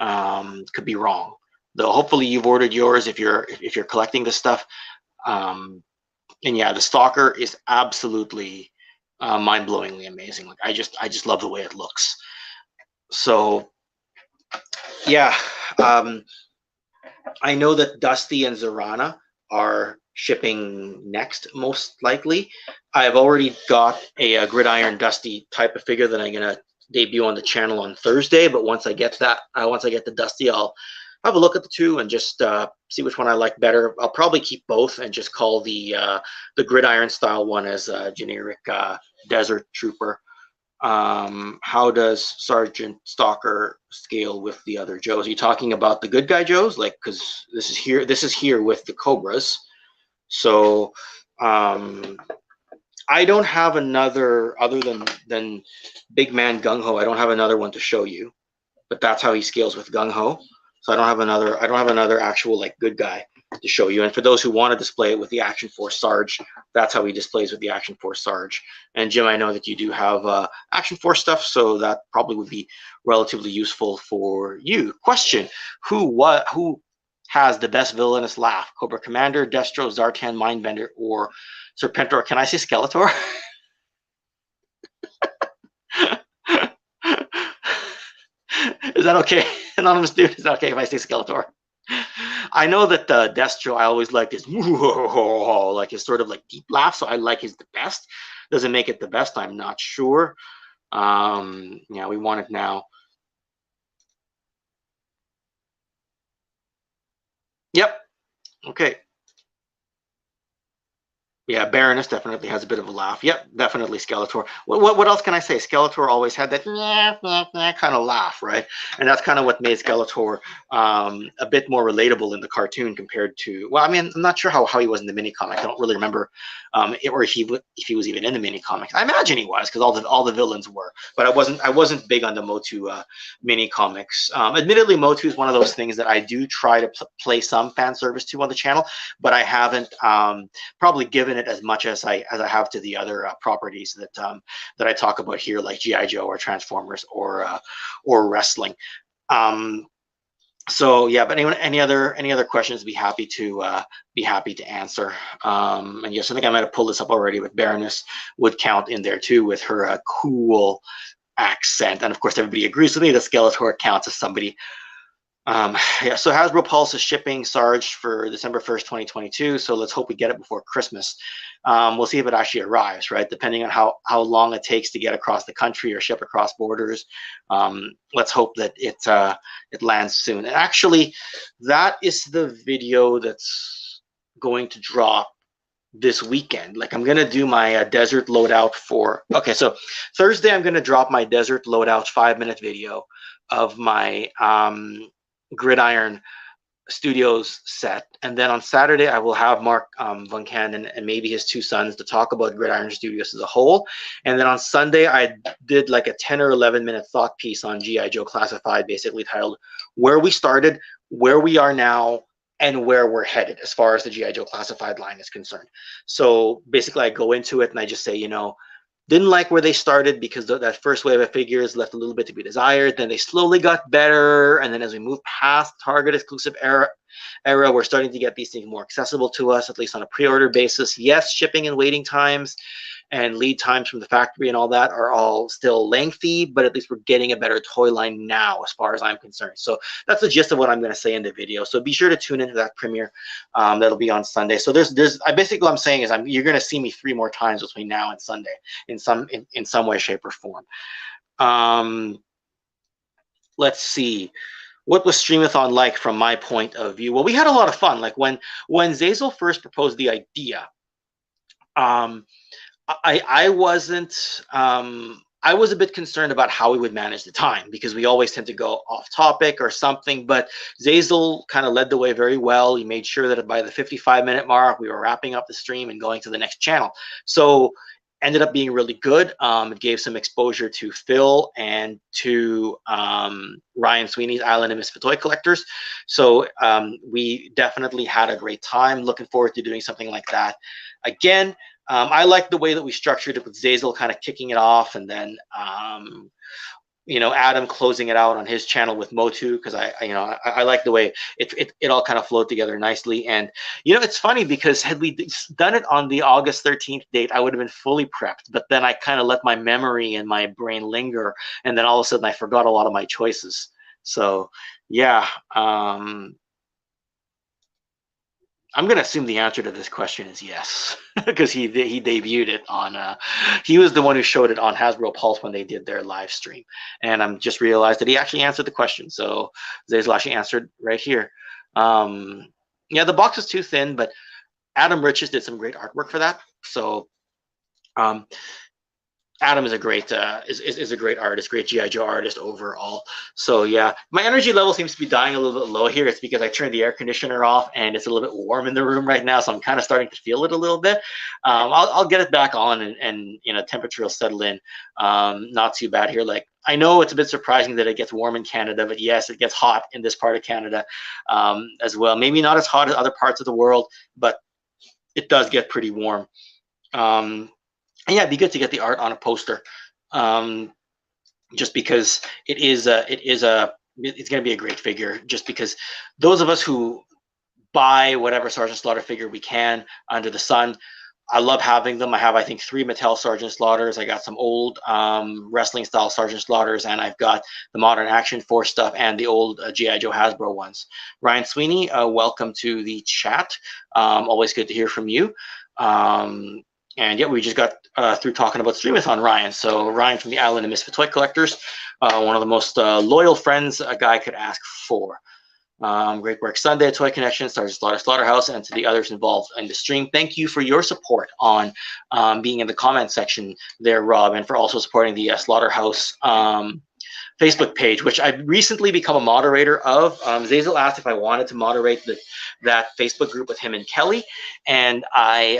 Could be wrong. Though hopefully you've ordered yours if you're collecting this stuff. And yeah, the Stalker is absolutely mind-blowingly amazing. Like I just love the way it looks. So yeah, I know that Dusty and Zorana are shipping next, most likely. I've already got a Gridiron Dusty type of figure that I'm gonna debut on the channel on Thursday. But once I get that, once I get the Dusty, I'll have a look at the two and just see which one I like better. I'll probably keep both and just call the Gridiron style one as generic Desert Trooper. How does Sergeant Stalker scale with the other Joes? Are you talking about the good guy Joes? Like, because this is here with the Cobras. So I don't have another other than Big Man Gung Ho. I don't have another one to show you, but that's how he scales with Gung Ho. So I don't have another actual like good guy to show you. And for those who want to display it with the Action Force Sarge, that's how he displays with the Action Force Sarge. And Jim, I know that you do have Action Force stuff, so that probably would be relatively useful for you. Question: Who has the best villainous laugh? Cobra Commander, Destro, Zartan, Mindbender, or Serpentor? Can I say Skeletor? Is that okay? Anonymous dude, is that okay if I say Skeletor? I know that Destro, I always like his like his sort of like deep laugh, so I like his the best. Does it make it the best? I'm not sure. Yeah, we want it now. Yep. Okay. Yeah, Baroness definitely has a bit of a laugh. Yep, definitely Skeletor. What else can I say? Skeletor always had that kind of laugh, right? And that's kind of what made Skeletor a bit more relatable in the cartoon compared to. Well, I mean, I'm not sure how he was in the mini comic. I don't really remember, or if he was even in the mini comic. I imagine he was because all the villains were. But I wasn't big on the Motu mini comics. Admittedly, Motu is one of those things that I do try to play some fan service to on the channel, but I haven't probably given it as much as I have to the other properties that I talk about here, like G.I. Joe or Transformers or wrestling. So yeah, but any other questions? Be happy to answer. And yes, I think I might have pulled this up already. With Baroness would count in there too with her cool accent, and of course everybody agrees with me that Skeletor counts as somebody. Yeah, so Hasbro Pulse is shipping Sarge for December 1st, 2022. So let's hope we get it before Christmas. We'll see if it actually arrives, right? Depending on how long it takes to get across the country or ship across borders. Let's hope that it lands soon. And actually, that is the video that's going to drop this weekend. Like I'm gonna do my desert loadout for. Okay, so Thursday I'm gonna drop my desert loadout 5-minute video of my Gridiron Studios set, and then on Saturday I will have Mark Von Cannon and maybe his two sons to talk about Gridiron Studios as a whole. And then on Sunday I did like a 10 or 11-minute thought piece on G.I. Joe Classified, basically titled "Where We Started, Where We Are Now, and Where We're Headed" as far as the G.I. Joe Classified line is concerned. So basically I go into it and I just say, you know, didn't like where they started because that first wave of figures left a little bit to be desired. Then they slowly got better. And then as we move past Target exclusive era, we're starting to get these things more accessible to us, at least on a pre-order basis. Yes, shipping and waiting times and lead times from the factory and all that are all still lengthy, but at least we're getting a better toy line now as far as I'm concerned. So that's the gist of what I'm going to say in the video. So be sure to tune into that premiere. That'll be on Sunday. So basically what I'm saying is you're going to see me 3 more times between now and Sunday in some way, shape, or form. Let's see. What was Streamathon like from my point of view? Well, we had a lot of fun. Like when Zazel first proposed the idea, I wasn't. I was a bit concerned about how we would manage the time because we always tend to go off topic or something. But Zazel kind of led the way very well. He made sure that by the 55-minute mark, we were wrapping up the stream and going to the next channel. So ended up being really good. It gave some exposure to Phil and to Ryan Sweeney's Island and Misfit Toy Collectors. So we definitely had a great time. Looking forward to doing something like that again. I like the way that we structured it with Zazel kind of kicking it off, and then Adam closing it out on his channel with Motu, because I like the way it all kind of flowed together nicely. And it's funny because had we done it on the August 13th date, I would have been fully prepped, but then I kind of let my memory and my brain linger, and then all of a sudden I forgot a lot of my choices. So yeah, I'm going to assume the answer to this question is yes, because he debuted it on, he was the one who showed it on Hasbro Pulse when they did their live stream. And I'm just realized that he actually answered the question. So Zazel actually answered right here. Yeah, the box is too thin, but Adam Riches did some great artwork for that. So Adam is a great is a great artist, great GI Joe artist overall. So yeah, my energy level seems to be dying a little bit low here. It's because I turned the air conditioner off and it's a little bit warm in the room right now, so I'm kind of starting to feel it a little bit. I'll get it back on, and temperature will settle in. Not too bad here. Like, I know it's a bit surprising that it gets warm in Canada, but yes, it gets hot in this part of Canada as well. Maybe not as hot as other parts of the world, but it does get pretty warm. And yeah, it'd be good to get the art on a poster, just because it's going to be a great figure. Just because those of us who buy whatever Sergeant Slaughter figure we can under the sun, I love having them. I have, I think, 3 Mattel Sergeant Slaughters. I got some old wrestling style Sergeant Slaughters, and I've got the Modern Action Force stuff and the old G.I. Joe Hasbro ones. Ryan Sweeney, welcome to the chat. Always good to hear from you. And yeah, we just got through talking about Streamathon Ryan. So Ryan from the Island of Misfit Toy Collectors, one of the most loyal friends a guy could ask for. Great work Sunday, Toy Kennections, Slaughterhouse, and to the others involved in the stream. Thank you for your support on being in the comment section there, Rob, and for also supporting the Slaughterhouse Facebook page, which I've recently become a moderator of. Zazel asked if I wanted to moderate that Facebook group with him and Kelly, and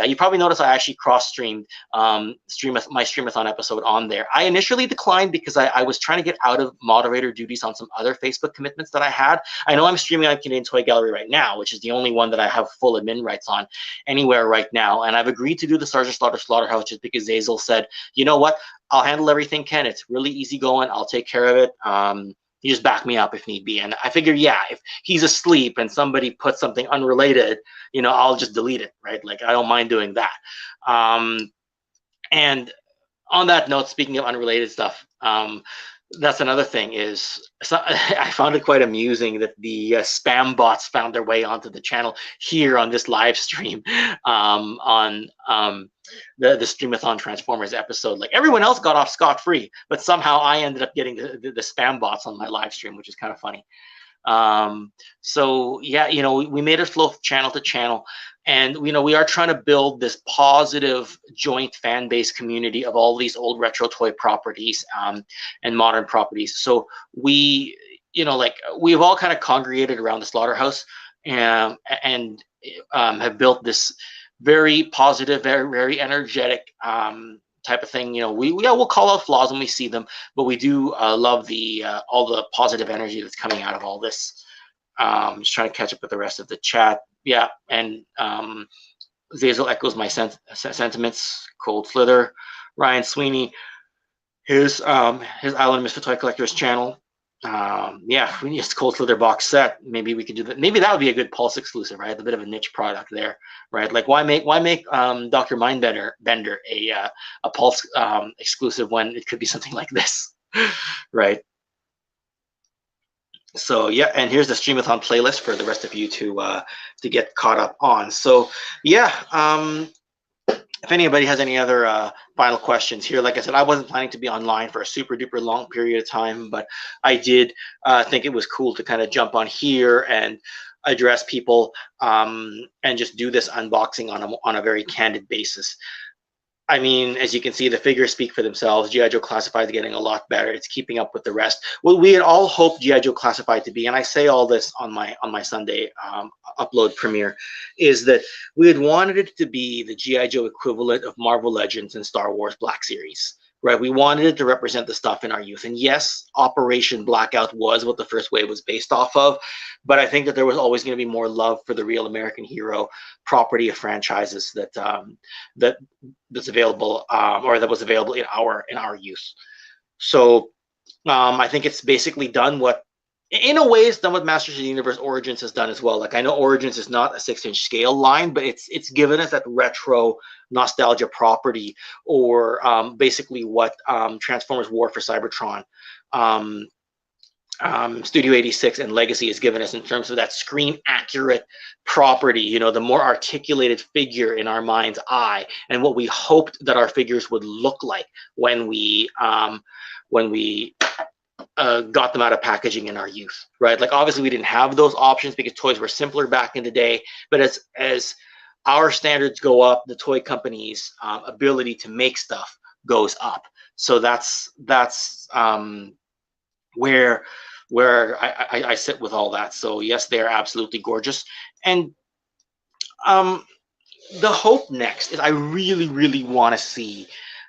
you probably noticed I actually cross-streamed my Streamathon episode on there. I initially declined because I was trying to get out of moderator duties on some other Facebook commitments that I had. I know I'm streaming on Canadian Toy Gallery right now, which is the only one that I have full admin rights on anywhere right now, and I've agreed to do the Sergeant Slaughter Slaughterhouse just because Zazel said, you know what, I'll handle everything, Ken. It's really easy going. I'll take care of it. You just back me up if need be. And I figured, yeah, if he's asleep and somebody puts something unrelated, I'll just delete it, right? Like, I don't mind doing that. And on that note, speaking of unrelated stuff, that's another thing I found it quite amusing that the spam bots found their way onto the channel here on this live stream on the Streamathon Transformers episode. Like, everyone else got off scot-free, but somehow I ended up getting the spam bots on my live stream, which is kind of funny. So yeah, we made it flow channel to channel, and we are trying to build this positive joint fan base community of all these old retro toy properties and modern properties. So we've all kind of congregated around the Slaughterhouse and have built this very positive, very, very energetic type of thing. We'll call out flaws when we see them, but we do love all the positive energy that's coming out of all this. Just trying to catch up with the rest of the chat. Yeah, and Zazel echoes my sentiments. Cold Slither, Ryan Sweeney, his Island Misfit Toy Collectors channel. Yeah, we need a Cold Slither box set. Maybe we could do that. Maybe that would be a good Pulse exclusive, right? A bit of a niche product there, right? Like, why make Dr. Mindbender a Pulse exclusive when it could be something like this, right? So yeah, and here's the Streamathon playlist for the rest of you to get caught up on. So yeah, if anybody has any other final questions here, like I said, I wasn't planning to be online for a super duper long period of time, but I did think it was cool to kind of jump on here and address people and just do this unboxing on a very candid basis. I mean, as you can see, the figures speak for themselves. G.I. Joe Classified is getting a lot better. It's keeping up with the rest. What we had all hoped G.I. Joe Classified to be, and I say all this on my Sunday upload premiere, is that we had wanted it to be the G.I. Joe equivalent of Marvel Legends and Star Wars Black Series. Right, we wanted it to represent the stuff in our youth, and yes, Operation Blackout was what the first wave was based off of, but I think that there was always going to be more love for the real American hero property of franchises that's available, or that was available in our youth. So I think it's basically done what, in a way, it's done what Masters of the Universe Origins has done as well. Like, I know Origins is not a 6-inch scale line, but it's given us that retro nostalgia property, or basically what Transformers War for Cybertron, Studio 86 and Legacy has given us in terms of that screen accurate property, you know, the more articulated figure in our mind's eye, and what we hoped that our figures would look like when we got them out of packaging in our youth, right? Like, obviously we didn't have those options because toys were simpler back in the day, but as our standards go up, the toy company's ability to make stuff goes up. So that's where I sit with all that. So yes, they're absolutely gorgeous. And the hope next is I really want to see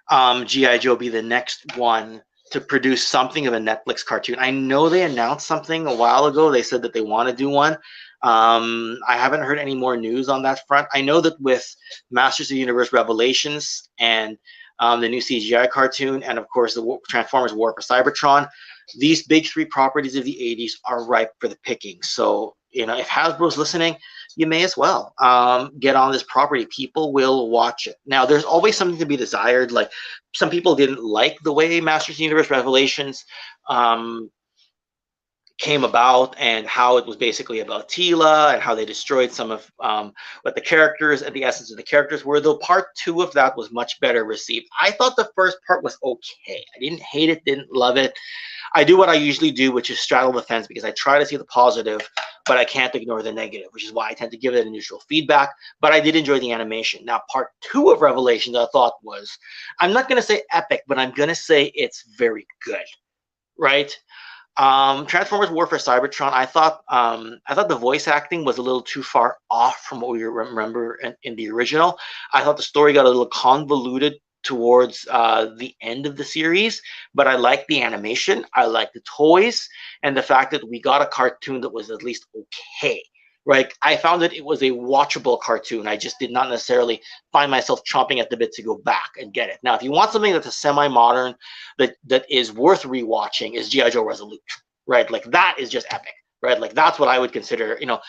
G.I. Joe be the next one to produce something of a Netflix cartoon. I know they announced something a while ago. They said that they want to do one. I haven't heard any more news on that front. I know that with Masters of the Universe Revelations and the new CGI cartoon, and of course the Transformers War for Cybertron, these big three properties of the 80s are ripe for the picking. So, you know, if Hasbro's listening, you may as well get on this property. People will watch it. Now, there's always something to be desired. Like, some people didn't like the way Masters of the Universe Revelations came about, and how it was basically about Tila and how they destroyed some of what the characters and the essence of the characters were, though part 2 of that was much better received. I thought the first part was okay. I didn't hate it, didn't love it. I do what I usually do, which is straddle the fence, because I try to see the positive, but I can't ignore the negative, which is why I tend to give it a neutral feedback. But I did enjoy the animation. Now, part 2 of Revelations, I thought was, I'm not going to say epic, but I'm going to say it's very good, right? Transformers War for Cybertron, I thought the voice acting was a little too far off from what we remember in the original. I thought the story got a little convoluted towards the end of the series, but I liked the animation, I liked the toys, and the fact that we got a cartoon that was at least okay, right? I found that it was a watchable cartoon. I just did not necessarily find myself chomping at the bit to go back and get it. Now, if you want something that's a semi-modern that is worth rewatching, is G.I. Joe Resolute, right? Like, that is just epic, right? Like, that's what I would consider, you know,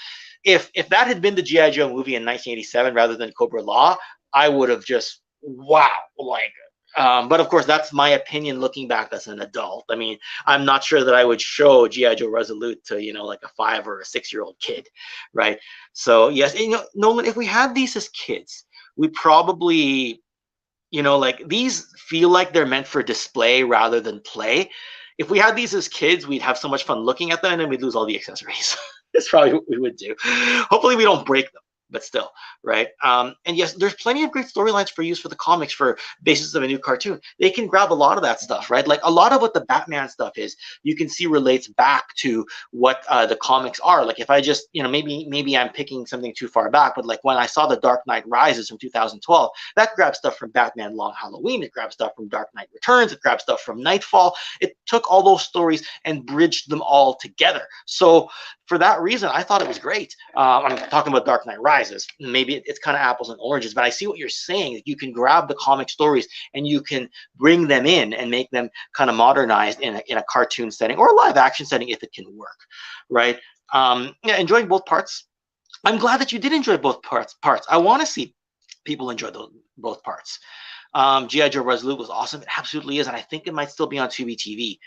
if that had been the G.I. Joe movie in 1987 rather than Cobra Law, I would have just, wow, like, but of course, that's my opinion looking back as an adult. I mean, I'm not sure that I would show G.I. Joe Resolute to, you know, like a 5 or a 6-year-old kid, right? So yes, you know, Nolan, if we had these as kids, we probably, you know, like, these feel like they're meant for display rather than play. If we had these as kids, we'd have so much fun looking at them, and then we'd lose all the accessories. That's probably what we would do. Hopefully we don't break them, but still, right? And yes, there's plenty of great storylines for use for the comics for basis of a new cartoon. They can grab a lot of that stuff, right? Like, a lot of what the Batman stuff is, you can see relates back to what the comics are. Like, if I just, you know, maybe I'm picking something too far back, but like when I saw the Dark Knight Rises from 2012, that grabbed stuff from Batman Long Halloween, it grabbed stuff from Dark Knight Returns, it grabbed stuff from Nightfall. It took all those stories and bridged them all together. So for that reason, I thought it was great. I'm talking about Dark Knight Rises. Maybe it's kind of apples and oranges, but I see what you're saying. That you can grab the comic stories and you can bring them in and make them kind of modernized in a cartoon setting or a live action setting if it can work, right? Yeah, enjoying both parts. I'm glad that you did enjoy both parts. I want to see people enjoy both parts. G.I. Joe Resolute was awesome. It absolutely is, and I think it might still be on Tubi TV.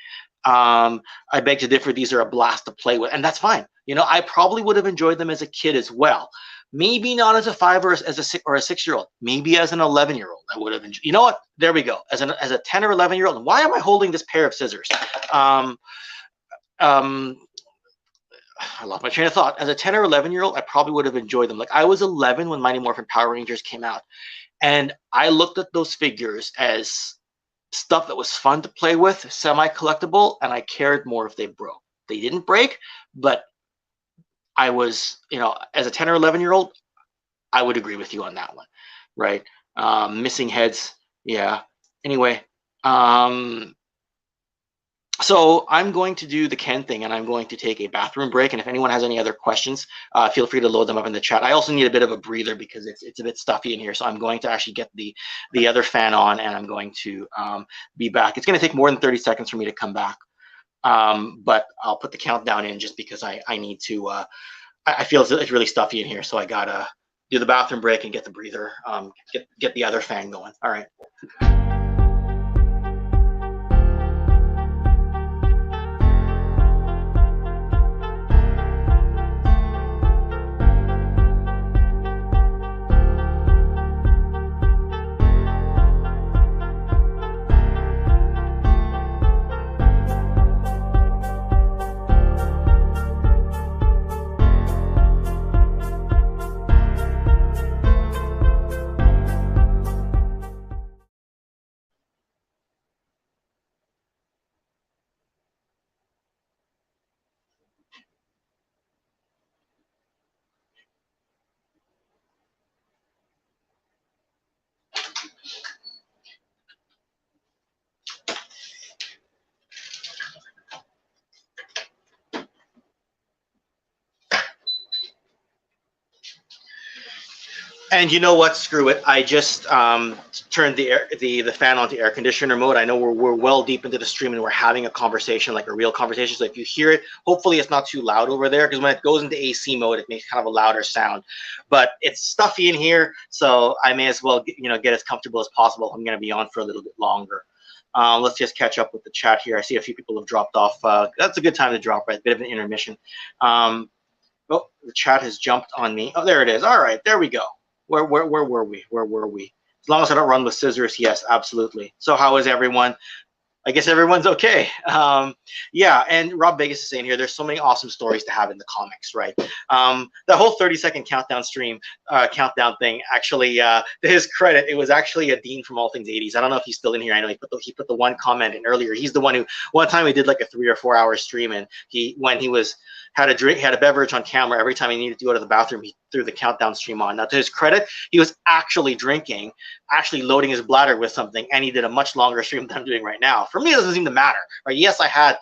I beg to differ. These are a blast to play with, and that's fine. You know, I probably would have enjoyed them as a kid as well. Maybe not as a 5 or as a 6-year-old. Maybe as an 11-year-old, I would have enjoyed. You know what? There we go. As a 10 or 11-year-old. Why am I holding this pair of scissors? I lost my train of thought. As a 10 or 11-year-old, I probably would have enjoyed them. Like, I was 11 when Mighty Morphin Power Rangers came out. And I looked at those figures as stuff that was fun to play with, semi-collectible, and I cared more if they broke. They didn't break, but I was, as a 10 or 11-year-old, I would agree with you on that one, right? Missing heads, yeah. Anyway, so I'm going to do the Ken thing, and I'm going to take a bathroom break. And if anyone has any other questions, feel free to load them up in the chat. I also need a bit of a breather because it's a bit stuffy in here. So I'm going to actually get the other fan on, and I'm going to be back. It's going to take more than 30 seconds for me to come back. But I'll put the countdown in just because I need to. I feel it's really stuffy in here, so I gotta do the bathroom break and get the breather, get the other fan going. All right. And you know what? Screw it. I just turned the fan on to air conditioner mode. I know we're well deep into the stream and we're having a conversation, like a real conversation. So if you hear it, hopefully it's not too loud over there, because when it goes into AC mode, it makes kind of a louder sound. But it's stuffy in here, so I may as well get as comfortable as possible. I'm going to be on for a little bit longer. Let's just catch up with the chat here. I see a few people have dropped off. That's a good time to drop, right? A bit of an intermission. Oh, the chat has jumped on me. Oh, there it is. All right, there we go. Where were we? Where were we? As long as I don't run with scissors, yes, absolutely. So how is everyone? I guess everyone's okay. Yeah, and Rob Vegas is saying here, there's so many awesome stories to have in the comics, right? The whole 30-second countdown stream, countdown thing, actually, to his credit, it was actually a Dean from All Things 80s. I don't know if he's still in here. I know he put the one comment in earlier. He's the one who, one time we did like a 3 or 4 hour stream, and when he had a beverage on camera, every time he needed to go to the bathroom, he threw the countdown stream on. Now, to his credit, he was actually drinking, actually loading his bladder with something, and he did a much longer stream than I'm doing right now. For me, it doesn't seem to matter, right? Yes, I had,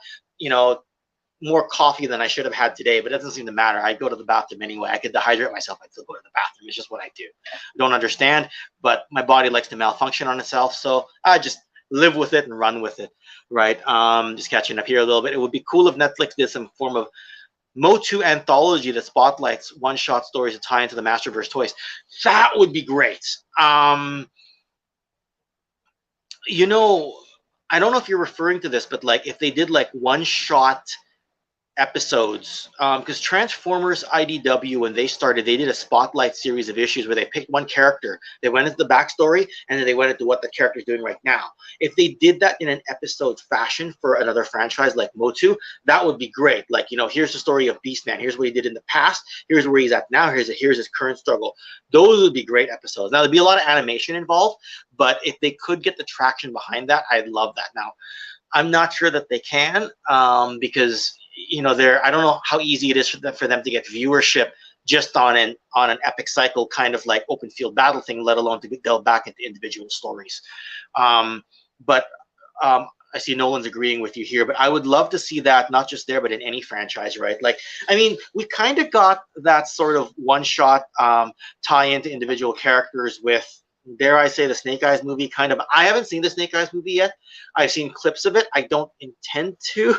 more coffee than I should have had today, but it doesn't seem to matter. I go to the bathroom anyway. I could dehydrate myself. I'd still go to the bathroom. It's just what I do. I don't understand, but my body likes to malfunction on itself, so I just live with it and run with it, right? Just catching up here a little bit. It would be cool if Netflix did some form of Motu anthology that spotlights one-shot stories to tie into the Masterverse toys. That would be great. I don't know if you're referring to this, but like if they did like one-shot episodes, because Transformers IDW, when they started, they did a spotlight series of issues where they picked one character, they went into the backstory, and then they went into what the character is doing right now. If they did that in an episode fashion for another franchise like Motu, that would be great. Like, here's the story of Beastman, here's what he did in the past, here's where he's at now, here's his current struggle. Those would be great episodes. Now, there'd be a lot of animation involved, but if they could get the traction behind that, I'd love that. Now, I'm not sure that they can, because I don't know how easy it is for them to get viewership just on an epic cycle kind of like open field battle thing, let alone to delve back into individual stories. But I see Nolan's agreeing with you here, but I would love to see that not just there, but in any franchise, right? Like, I mean, we kind of got that sort of one-shot tie into individual characters with, dare I say, the Snake Eyes movie, kind of. I haven't seen the Snake Eyes movie yet. I've seen clips of it. I don't intend to,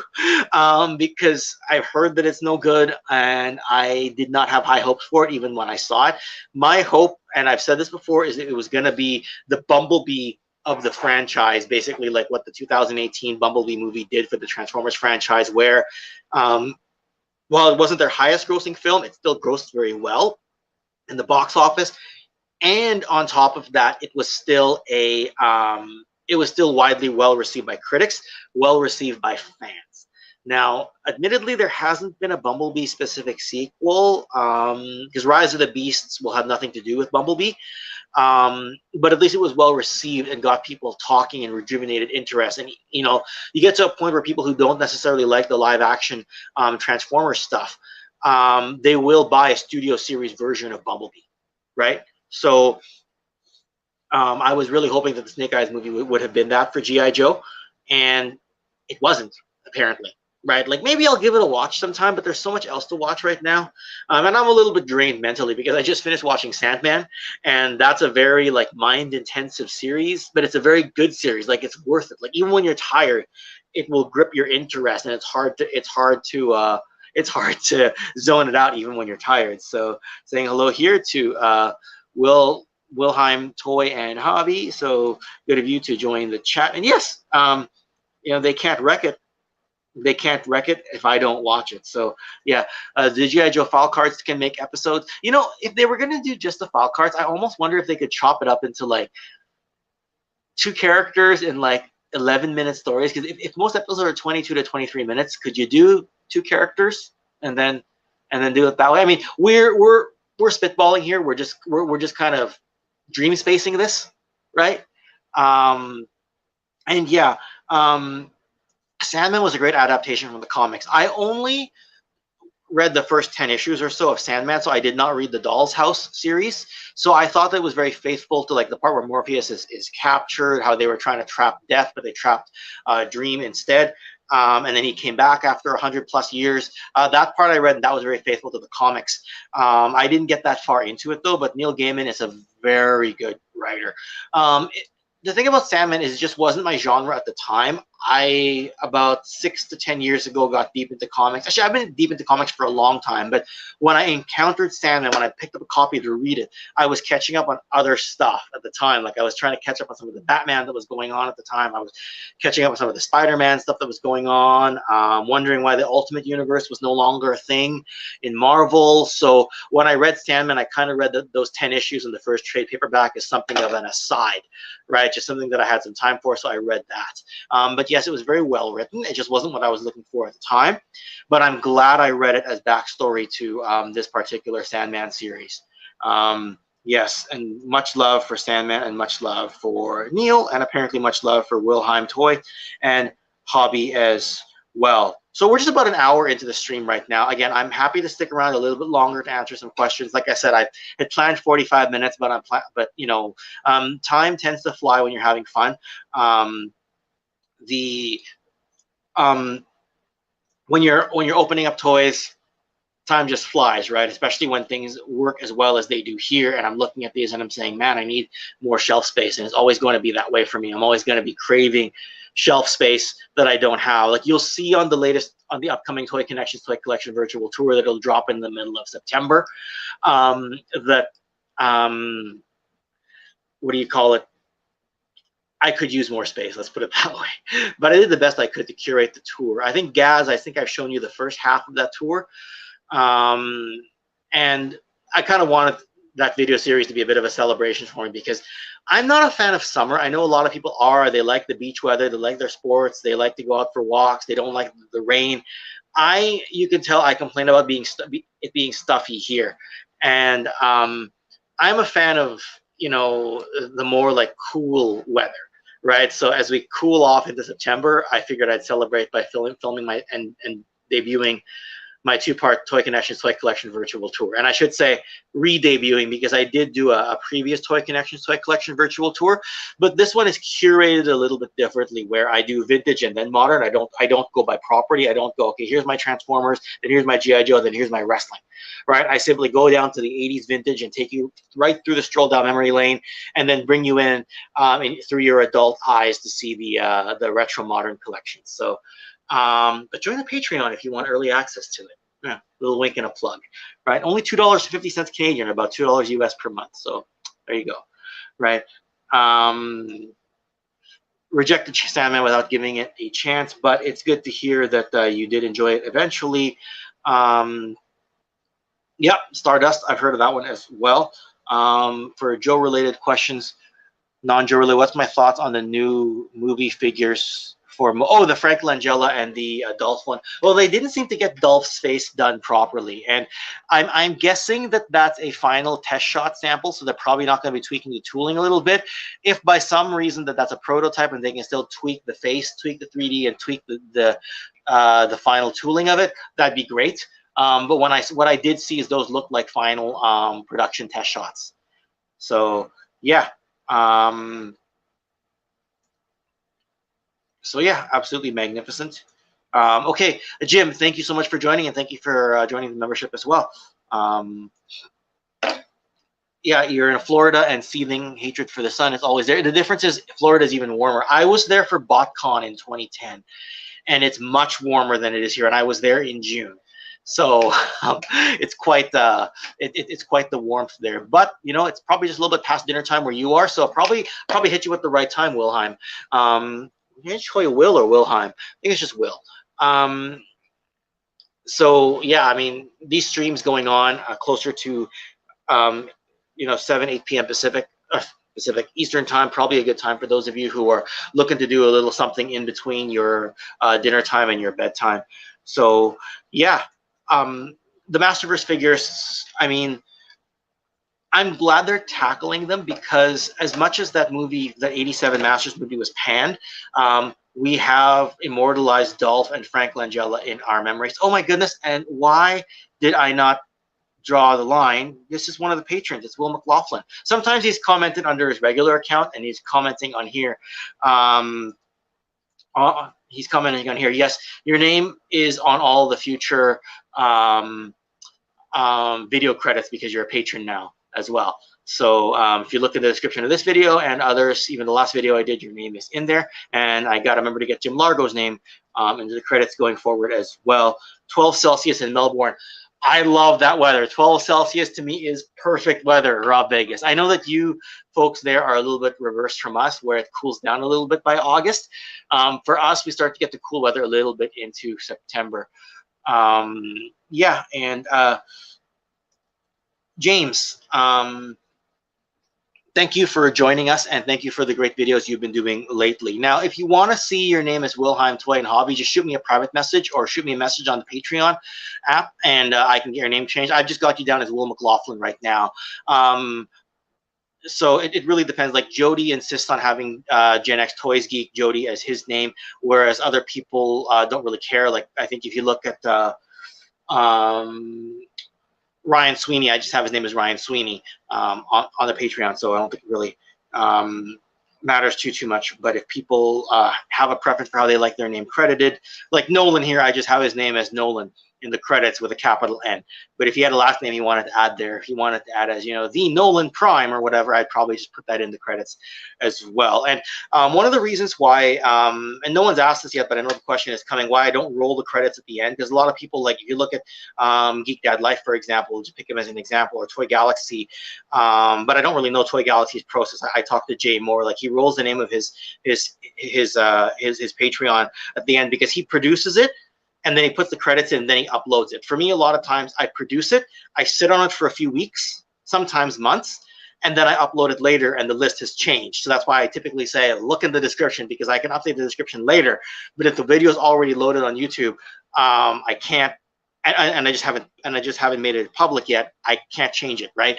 because I've heard that it's no good, and I did not have high hopes for it even when I saw it. My hope, and I've said this before, is that it was going to be the Bumblebee of the franchise, basically like what the 2018 Bumblebee movie did for the Transformers franchise, where while it wasn't their highest grossing film, it still grossed very well in the box office. And on top of that, it was still widely well received by critics, well received by fans. Now, admittedly, there hasn't been a Bumblebee specific sequel, because Rise of the Beasts will have nothing to do with Bumblebee. But at least it was well received and got people talking and rejuvenated interest. And you know, you get to a point where people who don't necessarily like the live action Transformers stuff, they will buy a studio series version of Bumblebee, right? So I was really hoping that the Snake Eyes movie would have been that for G.I. Joe, and it wasn't, apparently. Right, like maybe I'll give it a watch sometime, but there's so much else to watch right now, and I'm a little bit drained mentally because I just finished watching Sandman, and that's a very like mind-intensive series, but it's a very good series. Like it's worth it. Like even when you're tired, it will grip your interest, and it's hard to zone it out even when you're tired. So saying hello here to Wilhelm Toy and Hobby. So good of you to join the chat, and yes, you know they can't wreck it. They can't wreck it if I don't watch it. So yeah, the G.I. Joe file cards can make episodes. You know, if they were going to do just the file cards, I almost wonder if they could chop it up into like 2 characters in like 11-minute stories. Because if most episodes are 22 to 23 minutes, could you do 2 characters and then do it that way? I mean, we're spitballing here. We're just kind of dream spacing this, right? And yeah. Sandman was a great adaptation from the comics. I only read the first 10 issues or so of Sandman, so I did not read the Doll's House series. So I thought that was very faithful to like the part where Morpheus is captured, how they were trying to trap Death, but they trapped Dream instead. And then he came back after 100+ years. That part I read, and that was very faithful to the comics. I didn't get that far into it though, but Neil Gaiman is a very good writer. The thing about Sandman is it just wasn't my genre at the time. I, about 6 to 10 years ago, got deep into comics. Actually, I've been deep into comics for a long time, but when I encountered Sandman, when I picked up a copy to read it, I was catching up on other stuff at the time. Like I was trying to catch up on some of the Batman that was going on at the time. I was catching up on some of the Spider-Man stuff that was going on, wondering why the Ultimate Universe was no longer a thing in Marvel. So when I read Sandman, I kind of read those 10 issues in the first trade paperback as something of an aside, right? Just something that I had some time for, so I read that. But yes, it was very well written. It just wasn't what I was looking for at the time. But I'm glad I read it as backstory to this particular Sandman series. Yes, and much love for Sandman and much love for Neil, and apparently much love for Wilhelm Toy and Hobby as well. So we're just about an hour into the stream right now. Again, I'm happy to stick around a little bit longer to answer some questions. Like I said, I had planned 45 minutes, but you know, time tends to fly when you're having fun. When you're opening up toys, time just flies, right? Especially when things work as well as they do here, and I'm looking at these and I'm saying, man, I need more shelf space, and it's always going to be that way for me. I'm always going to be craving shelf space that I don't have. Like you'll see on the upcoming Toy Kennections Toy Collection virtual tour that'll drop in the middle of September, what do you call it? I could use more space, let's put it that way. But I did the best I could to curate the tour. I think Gazz, I think I've shown you the first half of that tour. And I kind of wanted that video series to be a bit of a celebration for me because I'm not a fan of summer. I know a lot of people are. They like the beach weather. They like their sports. They like to go out for walks. They don't like the rain. You can tell I complain about it being stuffy here. And I'm a fan of, you know, the more like cool weather. Right, so as we cool off into September, I figured I'd celebrate by filming my and debuting my 2-part Toy Kennections Toy Collection virtual tour. And I should say re-debuting because I did do a previous Toy Kennections Toy Collection virtual tour, but this one is curated a little bit differently where I do vintage and then modern. I don't go by property. I don't go, okay, here's my Transformers, then here's my G.I. Joe, then here's my wrestling. Right, I simply go down to the 80s vintage and take you right through the stroll down memory lane, and then bring you in through your adult eyes to see the retro modern collection. So, but join the Patreon if you want early access to it. Yeah, little wink and a plug. Right, only $2.50 Canadian, about $2 US per month. So there you go. Right. Rejected Sandman without giving it a chance, but it's good to hear that you did enjoy it eventually. Yep, Stardust. I've heard of that one as well. For Joe-related questions, non-Joe related, what's my thoughts on the new movie figures oh, the Frank Langella and the Dolph one. Well, they didn't seem to get Dolph's face done properly, and I'm guessing that that's a final test shot sample, so they're probably not going to be tweaking the tooling a little bit. If by some reason that's a prototype and they can still tweak the face, tweak the 3D, and tweak the final tooling of it, that'd be great. But what I did see is those look like final production test shots. So yeah. So yeah, absolutely magnificent. Okay, Jim, thank you so much for joining, and thank you for joining the membership as well. Yeah, you're in Florida, and seething hatred for the sun is always there. The difference is Florida is even warmer. I was there for BotCon in 2010, and it's much warmer than it is here, and I was there in June. So it's quite it's quite the warmth there. But you know, it's probably just a little bit past dinner time where you are, so probably hit you at the right time, Wilhelm. Did I show you Will or Wilhelm? I think it's just Will. So yeah, I mean, these streams going on closer to you know, 7-8 p.m. Pacific Eastern time, probably a good time for those of you who are looking to do a little something in between your dinner time and your bedtime. So yeah, the Masterverse figures, I mean, I'm glad they're tackling them, because as much as that movie, that 87 Masters movie was panned, we have immortalized Dolph and Frank Langella in our memories. Oh my goodness, and why did I not draw the line? This is one of the patrons. It's Will McLaughlin. Sometimes he's commented under his regular account, and he's commenting on here. He's commenting on here. Yes, your name is on all the future video credits because you're a patron now as well. So if you look at the description of this video and others, even the last video I did, your name is in there. And I got to remember to get Jim Largo's name into the credits going forward as well. 12 Celsius in Melbourne. I love that weather. 12 Celsius to me is perfect weather, Rob Vegas. I know that you folks there are a little bit reversed from us, where it cools down a little bit by August. For us, we start to get the cool weather a little bit into September. Yeah, and James, thank you for joining us, and thank you for the great videos you've been doing lately. Now, if you want to see your name as Wilhelm Toy and Hobby, just shoot me a private message or shoot me a message on the Patreon app, and I can get your name changed. I've just got you down as Will McLaughlin right now. So it really depends. Like Jody insists on having GenXToysGeek Jody as his name, whereas other people don't really care. Like I think if you look at Ryan Sweeney, I just have his name as Ryan Sweeney on the Patreon, so I don't think it really matters too much. But if people have a preference for how they like their name credited, like Nolan here, I just have his name as Nolan in the credits with a capital N. But if he had a last name he wanted to add there, if he wanted to add as, you know, the Nolan Prime or whatever, I'd probably just put that in the credits as well. And one of the reasons why, and no one's asked this yet, but I know the question is coming, why I don't roll the credits at the end, because a lot of people, like if you look at Geek Dad Life, for example, just pick him as an example, or Toy Galaxy, but I don't really know Toy Galaxy's process. I talked to Jay Moore, like he rolls the name of his Patreon at the end because he produces it, and then he puts the credits in, and then he uploads it. For me, a lot of times I produce it, I sit on it for a few weeks, sometimes months, and then I upload it later and the list has changed. So that's why I typically say, look in the description, because I can update the description later. But if the video is already loaded on YouTube, I can't, and I just haven't made it public yet, I can't change it, right?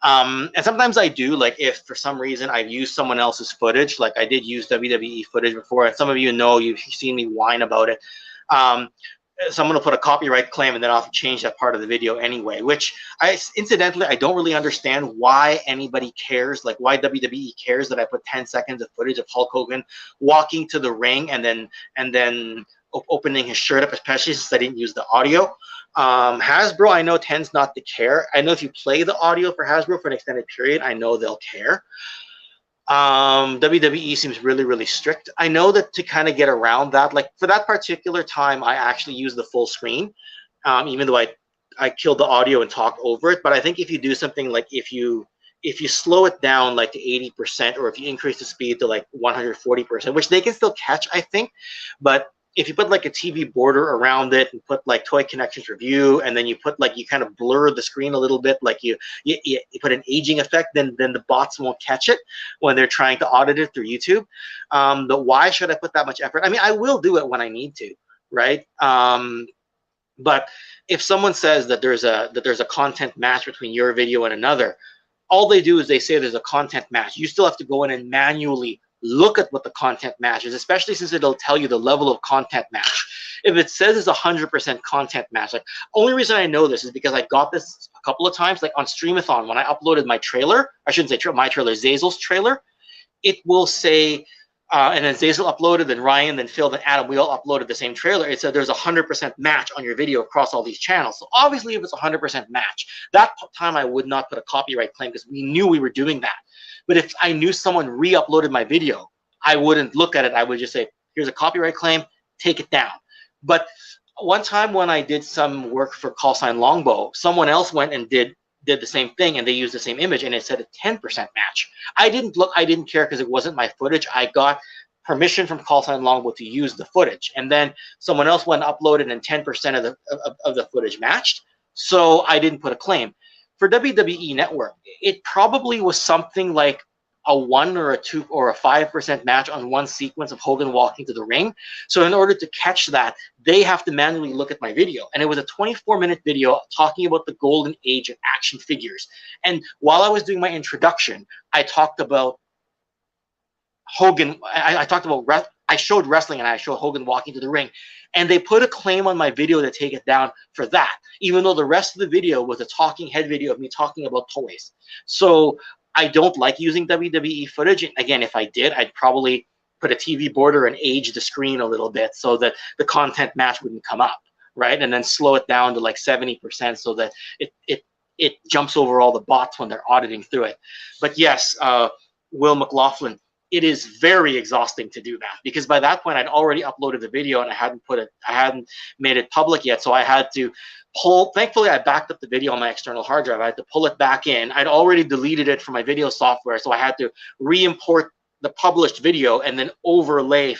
And sometimes I do, like if for some reason I've used someone else's footage, like I did use WWE footage before, and some of you know, you've seen me whine about it. Someone will put a copyright claim, and then I'll have to change that part of the video anyway, which incidentally, I don't really understand why anybody cares, like why WWE cares that I put 10 seconds of footage of Hulk Hogan walking to the ring and then opening his shirt up, especially since I didn't use the audio. Hasbro, I know, tends not to care. I know if you play the audio for Hasbro for an extended period, I know they'll care. WWE seems really strict. I know that to kind of get around that, like for that particular time, I actually used the full screen, even though I killed the audio and talked over it. But I think if you do something like if you slow it down like to 80%, or if you increase the speed to like 140%, which they can still catch, I think, but if you put like a TV border around it and put like Toy Kennections review, and then you put like, you kind of blur the screen a little bit, like you put an aging effect, then the bots won't catch it when they're trying to audit it through YouTube. But why should I put that much effort? I mean, I will do it when I need to, right? But if someone says that there's a content match between your video and another, all they do is they say there's a content match. You still have to go in and manually look at what the content match is, especially since it'll tell you the level of content match. If it says it's 100% content match, like, only reason I know this is because I got this a couple of times, like on Streamathon, when I uploaded my trailer, I shouldn't say my trailer, Zazel's trailer, it will say, and then Zazel uploaded, then Ryan, then Phil, then Adam, we all uploaded the same trailer. It said there's a 100% match on your video across all these channels. So obviously, if it's 100% match, that time I would not put a copyright claim because we knew we were doing that. But if I knew someone re-uploaded my video, I wouldn't look at it. I would just say, here's a copyright claim, take it down. But one time when I did some work for Callsign Longbow, someone else went and did the same thing, and they used the same image, and it said a 10% match. I didn't look, I didn't care because it wasn't my footage. I got permission from Callsign Longbow to use the footage, and then someone else went and uploaded, and 10% of the footage matched. So I didn't put a claim. For WWE Network, it probably was something like a 1 or a 2 or a 5% match on one sequence of Hogan walking to the ring. So in order to catch that, they have to manually look at my video. And it was a 24-minute video talking about the golden age of action figures. And while I was doing my introduction, I talked about Hogan. I talked about, I showed wrestling, and I showed Hogan walking to the ring. And they put a claim on my video to take it down for that, even though the rest of the video was a talking head video of me talking about toys. So I don't like using WWE footage. Again, if I did, I'd probably put a TV border and age the screen a little bit so that the content match wouldn't come up, right? And then slow it down to like 70% so that it jumps over all the bots when they're auditing through it. But yes, Will McLaughlin, it is very exhausting to do that, because by that point I'd already uploaded the video and I hadn't made it public yet. So I had to pull, thankfully I backed up the video on my external hard drive. I had to pull it back in. I'd already deleted it from my video software. So I had to re-import the published video and then overlay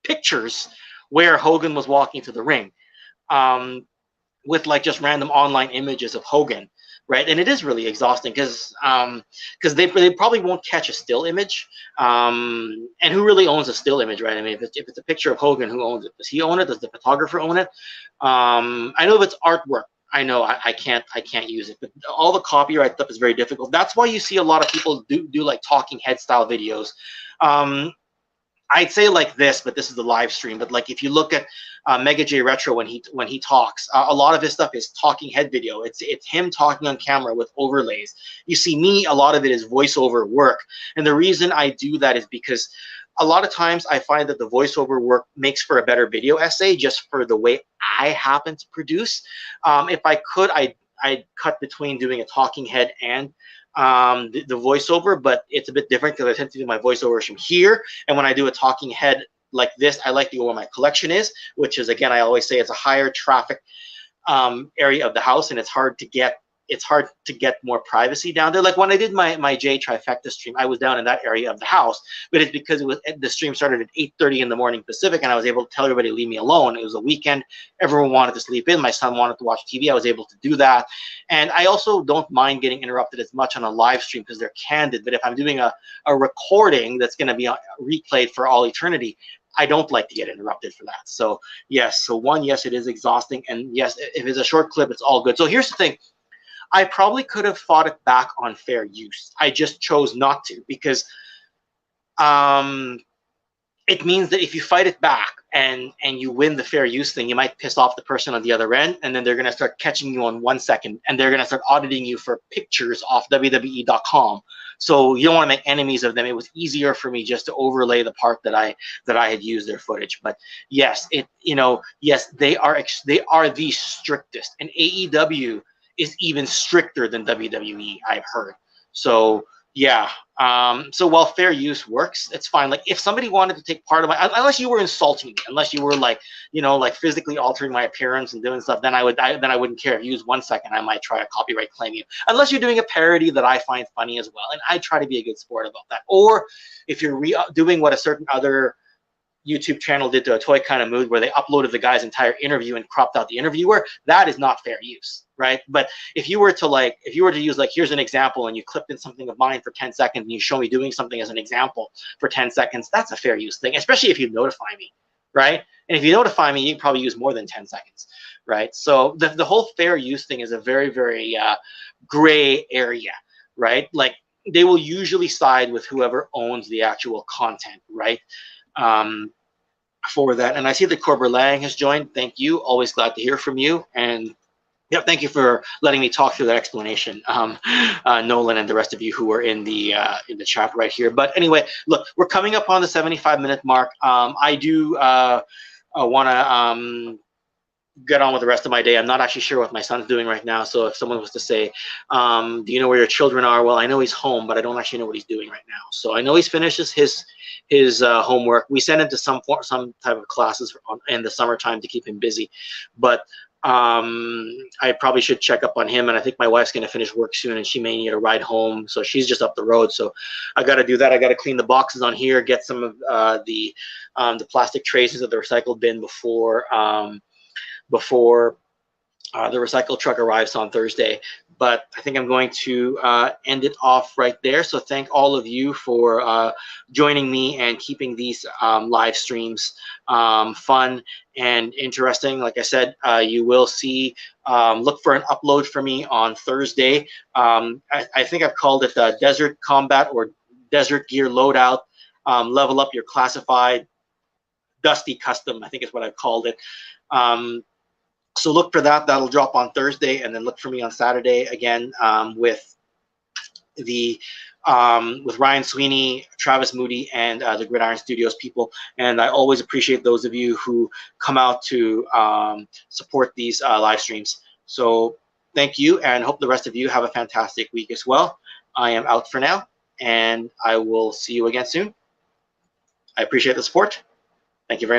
pictures where Hogan was walking to the ring, with like just random online images of Hogan. Right, and it is really exhausting because they probably won't catch a still image, and who really owns a still image, right? I mean, if it's a picture of Hogan, who owns it? Does he own it? Does the photographer own it? I know if it's artwork, I know I can't use it, but all the copyright stuff is very difficult. That's why you see a lot of people do like talking head style videos. I'd say like this, but this is the live stream. But like if you look at Mega J Retro when he talks, a lot of his stuff is talking head video. It's him talking on camera with overlays. You see me, a lot of it is voiceover work, and the reason I do that is because a lot of times I find that the voiceover work makes for a better video essay, just for the way I happen to produce. If I could, I'd cut between doing a talking head and the voiceover, but it's a bit different because I tend to do my voiceovers from here, and when I do a talking head like this, I like to go where my collection is, which is, again, I always say it's a higher traffic area of the house, and it's hard to get more privacy down there. Like when I did my J Trifecta stream, I was down in that area of the house, but it's because the stream started at 8:30 in the morning Pacific, and I was able to tell everybody to leave me alone. It was a weekend. Everyone wanted to sleep in. My son wanted to watch TV. I was able to do that. And I also don't mind getting interrupted as much on a live stream because they're candid. But if I'm doing a recording that's going to be replayed for all eternity, I don't like to get interrupted for that. So yes, yes, it is exhausting. And yes, if it's a short clip, it's all good. So here's the thing. I probably could have fought it back on fair use. I just chose not to, because it means that if you fight it back and you win the fair use thing, you might piss off the person on the other end, and then they're going to start catching you on 1 second, and they're going to start auditing you for pictures off WWE.com. So you don't want to make enemies of them. It was easier for me just to overlay the part that I had used their footage. But yes, yes, they are the strictest, and AEW is even stricter than WWE, I've heard. So yeah, so while fair use works, it's fine. Like if somebody wanted to take part of my, unless you were insulting me, unless you were like, like physically altering my appearance and doing stuff, then I wouldn't care. If you use 1 second, I might try to copyright claim you. Unless you're doing a parody that I find funny as well, and I try to be a good sport about that. Or if you're doing what a certain other YouTube channel did to a Toy Kind of Mood, where they uploaded the guy's entire interview and cropped out the interviewer, that is not fair use, right? But if you were to use, like, here's an example, and you clipped in something of mine for 10 seconds and you show me doing something as an example for 10 seconds, that's a fair use thing, especially if you notify me, right? And if you notify me, you can probably use more than 10 seconds, right? So the whole fair use thing is a very, very gray area, right? Like, they will usually side with whoever owns the actual content, right? For that. And I see that Corbra Lang has joined. Thank you. Always glad to hear from you. And yeah, thank you for letting me talk through that explanation, Nolan, and the rest of you who are in the chat right here. But anyway, look, we're coming up on the 75-minute mark. I do want to get on with the rest of my day. I'm not actually sure what my son's doing right now. So if someone was to say, do you know where your children are? Well, I know he's home, but I don't actually know what he's doing right now. So I know he's finishes his homework. We send him to some type of classes in the summertime to keep him busy. But I probably should check up on him, and I think my wife's going to finish work soon, and she may need a ride home, so she's just up the road. So I got to do that. I got to clean the boxes on here, get some of the plastic trays of the recycled bin before the recycle truck arrives on Thursday. But I think I'm going to end it off right there. So thank all of you for joining me and keeping these live streams fun and interesting. Like I said, you will see, look for an upload for me on Thursday. I think I've called it Desert Combat or Desert Gear Loadout. Level up your classified Dusty Custom, I think is what I've called it. So look for that. That'll drop on Thursday, and then look for me on Saturday again with Ryan Sweeney, Travis Moody, and the Gridiron Studios people. And I always appreciate those of you who come out to support these live streams. So thank you, and hope the rest of you have a fantastic week as well. I am out for now, and I will see you again soon. I appreciate the support. Thank you very much.